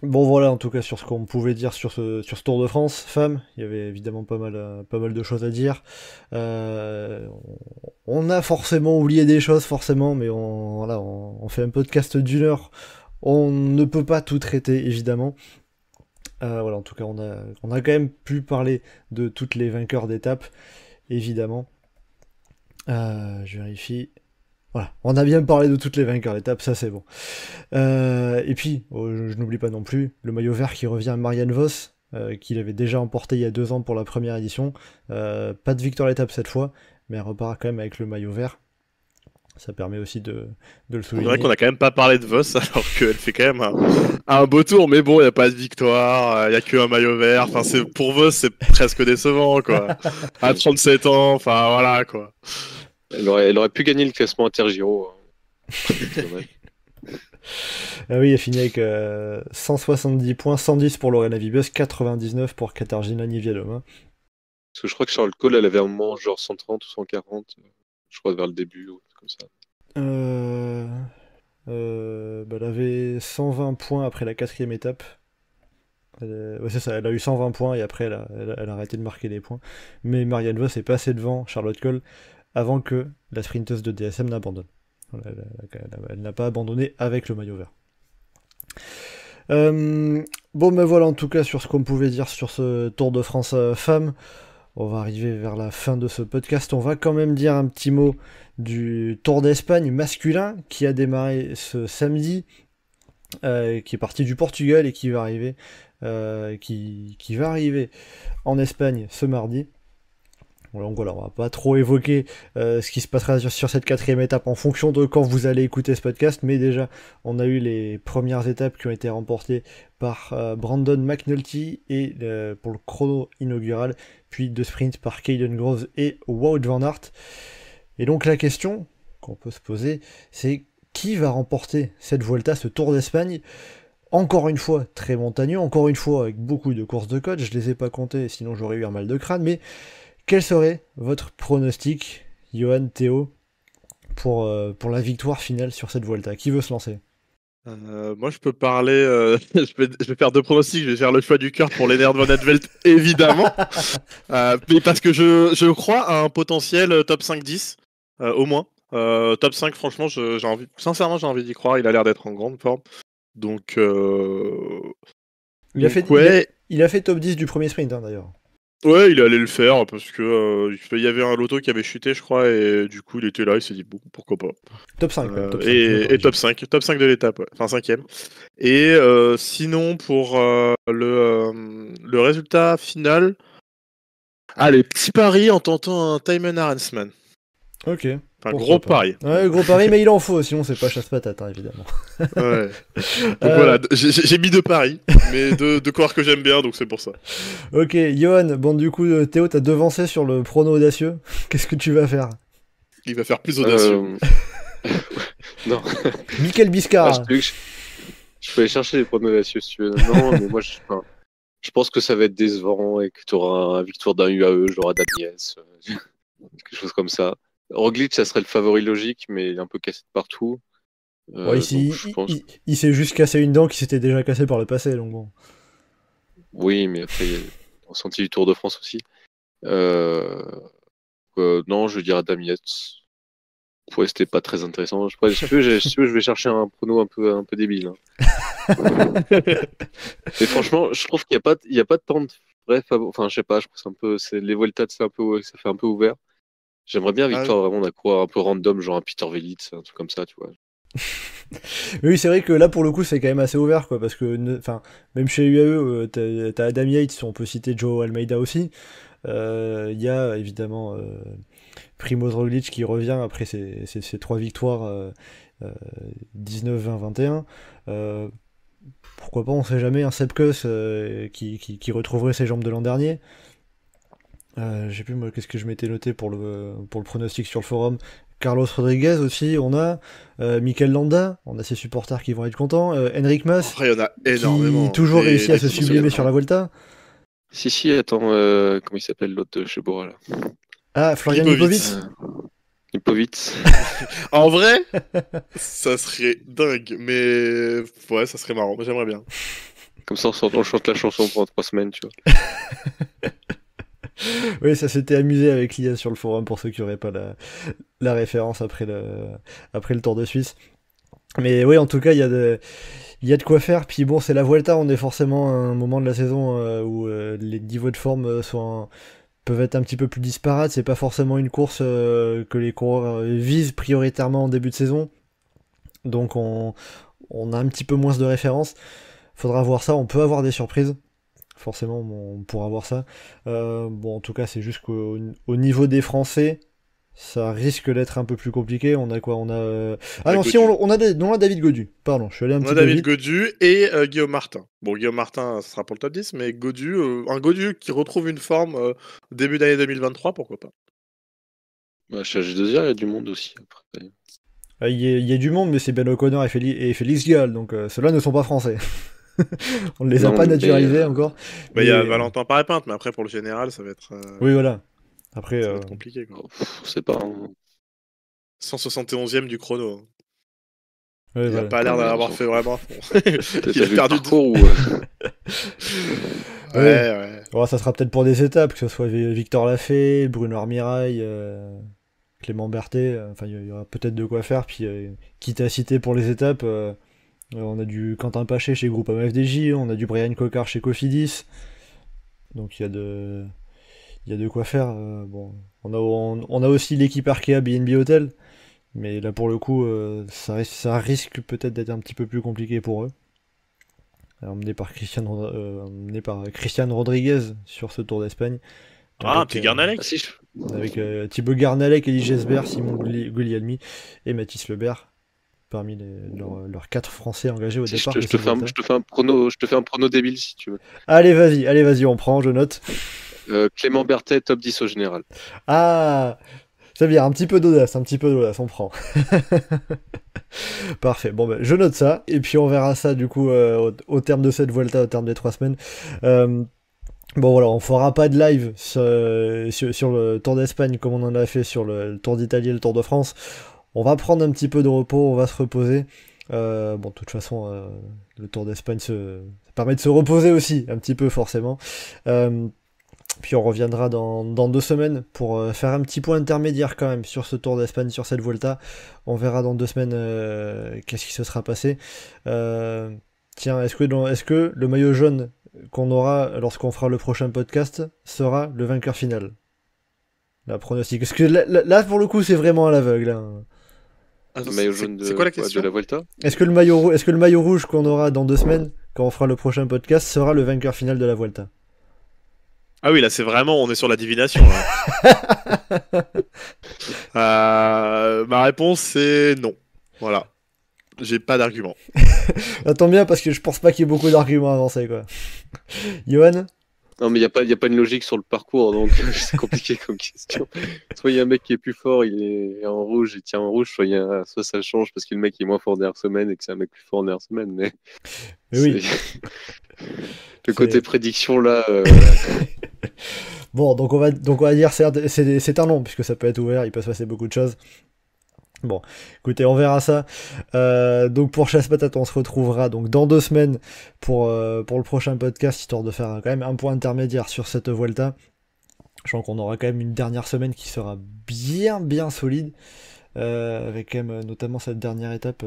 Bon voilà, en tout cas sur ce qu'on pouvait dire sur ce Tour de France femmes, il y avait évidemment pas mal de choses à dire. On a forcément oublié des choses, forcément, mais on fait un podcast d'une heure, on ne peut pas tout traiter évidemment. Voilà, en tout cas on a quand même pu parler de toutes les vainqueurs d'étapes, évidemment. Je vérifie. Voilà, on a bien parlé de toutes les vainqueurs d'étapes, ça c'est bon. Et puis, je n'oublie pas non plus le maillot vert qui revient à Marianne Vos, qu'il avait déjà emporté il y a 2 ans pour la première édition. Pas de victoire d'étape cette fois, mais elle repart quand même avec le maillot vert. Ça permet aussi de le souligner. C'est vrai qu'on a quand même pas parlé de Vos, alors qu'elle fait quand même un beau tour, mais bon, il n'y a pas de victoire, il n'y a qu'un maillot vert. Enfin, pour Vos, c'est presque décevant, quoi. À 37 ans, enfin, voilà, quoi. Elle aurait pu gagner le classement Intergiro. Ah oui, elle finit avec 170 points, 110 pour Lorena Wiebes, 99 pour Katarzyna Niewiadoma. Parce que je crois que Charles Cole, elle avait un moment genre 130 ou 140, je crois vers le début, ou comme ça. Elle avait 120 points après la 4ème étape. Ouais, c'est ça, elle a eu 120 points et après elle a arrêté de marquer des points. Mais Marianne Vos est passée devant Charlotte Cole avant que la sprinteuse de DSM n'abandonne. Elle n'a pas abandonné avec le maillot vert. Bon, mais voilà en tout cas sur ce qu'on pouvait dire sur ce Tour de France femmes. On va arriver vers la fin de ce podcast. On va quand même dire un petit mot du Tour d'Espagne masculin qui a démarré ce samedi, qui est parti du Portugal et qui va arriver, qui va arriver en Espagne ce mardi. Donc voilà, on va pas trop évoquer ce qui se passera sur cette 4e étape en fonction de quand vous allez écouter ce podcast, mais déjà on a eu les premières étapes qui ont été remportées par Brandon McNulty et pour le chrono inaugural, puis 2 sprints par Caden Groves et Wout van Aert. Et donc la question qu'on peut se poser, c'est qui va remporter cette Vuelta, ce Tour d'Espagne? Encore une fois très montagneux, encore une fois avec beaucoup de courses de côte, je les ai pas comptées sinon j'aurais eu un mal de crâne, mais quel serait votre pronostic, Johan, Théo, pour la victoire finale sur cette Vuelta? Qui veut se lancer? Moi, je peux parler. Je vais faire 2 pronostics. Je vais faire le choix du cœur pour Lennart Van Velt, évidemment. Mais parce que je crois à un potentiel top 5-10, au moins. Top 5, franchement, sincèrement, j'ai envie d'y croire. Il a l'air d'être en grande forme. Donc, il a fait top 10 du premier sprint, hein, d'ailleurs. Ouais, il allait le faire parce que il y avait un loto qui avait chuté, je crois, et du coup, il était là, il s'est dit bon, pourquoi pas. Top 5, ouais, top 5. Et top 5 de l'étape, ouais. Enfin 5e. Et sinon, pour le résultat final, allez, petit pari en tentant un Thymen Arensman. Ok. Enfin, gros pari. Ouais, gros pari, mais il en faut, sinon c'est pas chasse-patate, hein, évidemment. Ouais. Donc voilà, j'ai mis 2 paris, mais 2 coureurs que j'aime bien, donc c'est pour ça. Ok, Johan, bon du coup, Théo, t'as devancé sur le prono audacieux. Qu'est-ce que tu vas faire? Il va faire plus audacieux. Non. Michael Biscar. Je peux aller chercher les pronos audacieux si tu veux. Non, mais moi je pense que ça va être décevant et que tu auras une victoire d'un UAE, genre Adam Yates, quelque chose comme ça. Roglic, ça serait le favori logique, mais il est un peu cassé de partout. Ouais, il s'est juste cassé une dent qui s'était déjà cassée par le passé, donc bon. Oui, mais après, il y a le ressenti du Tour de France aussi. Non, je dirais Adam Yates. Ouais, c'était pas très intéressant. Si tu veux, je vais chercher un prono un peu débile. Hein. Mais franchement, je trouve qu'il n'y a pas de temps de vrai favori. Enfin, je sais pas, je trouve les Vuelta, ça fait un peu ouvert. J'aimerais bien victoire vraiment d'un coureur un peu random, genre un Peter Velits, un truc comme ça, tu vois. Oui, c'est vrai que là, pour le coup, c'est quand même assez ouvert, quoi, parce que même chez UAE, t'as Adam Yates, on peut citer Joe Almeida aussi. Il y a évidemment Primoz Roglic qui revient après ses 3 victoires 19, 20, 21. Pourquoi pas, on sait jamais, un Sepp Kuss qui retrouverait ses jambes de l'an dernier. Je sais plus moi qu'est-ce que je m'étais noté pour le pronostic sur le forum. Carlos Rodriguez aussi, on a Mikel Landa, on a ses supporters qui vont être contents. Henrik Mas, après, il y en a énormément, qui toujours réussit à se sublimer sur la Volta. Si, attends, comment il s'appelle l'autre de chez Bora là? Ah, Florian Lipovic. Lipovic. En vrai, ça serait dingue, mais ouais, ça serait marrant, j'aimerais bien. Comme ça, on chante la chanson pendant 3 semaines, tu vois. Oui, ça s'était amusé avec l'IA sur le forum pour ceux qui n'auraient pas la référence après le Tour de Suisse. Mais oui, en tout cas, il y a de quoi faire. Puis bon, c'est la Vuelta, on est forcément à un moment de la saison où les niveaux de forme peuvent être un petit peu plus disparates. C'est pas forcément une course que les coureurs visent prioritairement en début de saison. Donc on a un petit peu moins de références. Faudra voir ça, on peut avoir des surprises. Forcément, on pourra voir ça. Bon, en tout cas, c'est juste qu'au niveau des Français, ça risque d'être un peu plus compliqué. On a quoi? On a... Ah non, si, on a David Gaudu. Pardon, je suis allé un petit peu David vite. Gaudu et Guillaume Martin. Bon, Guillaume Martin, ça sera pour le top 10, mais Gaudu, un Gaudu qui retrouve une forme début d'année 2023, pourquoi pas? Bah, chez H2R, il y a du monde aussi. Après. Il y a du monde, mais c'est Ben O'Connor et Félix Gall, donc ceux-là ne sont pas français. On ne les a pas naturalisés encore. Bah, il y a Valentin Paré-Pinte, mais après, pour le général, ça va être... Oui, voilà. Après, ça va être compliqué, quoi. C'est pas... 171e du chrono. Ouais, il a pas l'air d'avoir fait vraiment à fond. Il a perdu le cours ou... Ouais. Oh, ça sera peut-être pour des étapes, que ce soit Victor Lafay, Bruno Armirail, Clément Berthet. Enfin, il y aura peut-être de quoi faire. Puis, quitte à citer pour les étapes... on a du Quentin Paché chez Groupama FDJ, on a du Brian Cocard chez Cofidis, donc il y a de quoi faire. Bon, on a aussi l'équipe Arkea BNB Hotel, mais là pour le coup ça risque peut-être d'être un petit peu plus compliqué pour eux. Emmené par Christian Rodriguez sur ce Tour d'Espagne, Ah, un petit Garnalec. Ah, si, Avec Thibaut Garnalec, Elie Gesbert, Simon Guglielmi et Mathis Lebert, parmi leurs 4 Français engagés au si, départ. je te fais un prono débile si tu veux. Allez, vas-y, on prend, je note. Clément Berthet, top 10 au général. Ah, c'est bien, un petit peu d'audace, on prend. Parfait, bon ben, je note ça, et puis on verra ça du coup au terme de cette Vuelta, au terme des 3 semaines. Bon voilà, on fera pas de live sur le Tour d'Espagne comme on en a fait sur le Tour d'Italie et le Tour de France. On va prendre un petit peu de repos, on va se reposer. Bon, de toute façon, le Tour d'Espagne ça permet de se reposer aussi, un petit peu forcément. Puis on reviendra dans 2 semaines pour faire un petit point intermédiaire quand même sur ce Tour d'Espagne, sur cette Vuelta. On verra dans 2 semaines qu'est-ce qui se sera passé. Tiens, est-ce que le maillot jaune qu'on aura lorsqu'on fera le prochain podcast sera le vainqueur final? La pronostic. Parce que là pour le coup, c'est vraiment à l'aveugle. Hein. Le maillot jaune c'est quoi la question de la Vuelta? Est-ce que le maillot rouge qu'on aura dans 2 semaines, quand on fera le prochain podcast, sera le vainqueur final de la Vuelta? Ah oui, là c'est vraiment, on est sur la divination. Ma réponse c'est non. Voilà. J'ai pas d'argument. Ça tombe bien parce que je pense pas qu'il y ait beaucoup d'arguments avancés quoi. Johan? Non, mais il n'y a pas une logique sur le parcours, donc c'est compliqué comme question. Soit il y a un mec qui est plus fort, il est en rouge, il tient en rouge, soit ça change parce que le mec est moins fort dernière semaine et que c'est un mec plus fort dernière semaine. Mais oui. Le côté prédiction là. Bon, donc on va dire c'est un non, puisque ça peut être ouvert, il peut se passer beaucoup de choses. Bon, écoutez, on verra ça. Donc pour Chasse Patate, on se retrouvera donc dans 2 semaines pour le prochain podcast, histoire de faire quand même un point intermédiaire sur cette Vuelta. Je pense qu'on aura quand même une dernière semaine qui sera bien solide, avec quand même notamment cette dernière étape.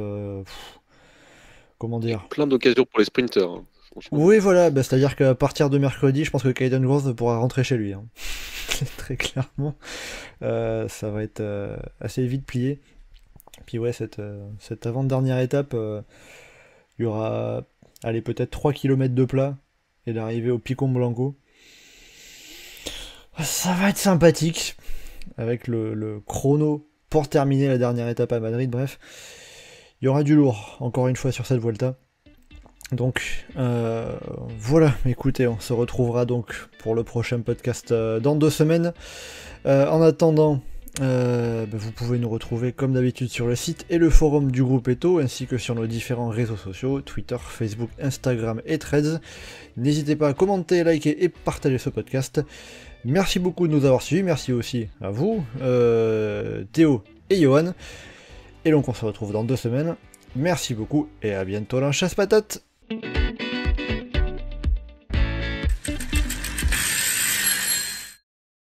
Comment dire ? Plein d'occasions pour les sprinters. Hein, oui, voilà, c'est-à-dire qu'à partir de mercredi, je pense que Caden Grove pourra rentrer chez lui. Hein. Très clairement, ça va être assez vite plié. Puis ouais, cette avant-dernière étape, il y aura peut-être 3 km de plat et l'arrivée au Picon Blanco. Ça va être sympathique, avec le chrono pour terminer la dernière étape à Madrid. Bref, il y aura du lourd, encore une fois, sur cette Vuelta. Donc voilà, écoutez, on se retrouvera donc pour le prochain podcast dans 2 semaines. En attendant, vous pouvez nous retrouver comme d'habitude sur le site et le forum du groupe Eto, ainsi que sur nos différents réseaux sociaux, Twitter, Facebook, Instagram et Threads. N'hésitez pas à commenter, liker et partager ce podcast. Merci beaucoup de nous avoir suivis, merci aussi à vous, Théo et Johan. Et donc on se retrouve dans 2 semaines. Merci beaucoup et à bientôt dans Chasse Patate.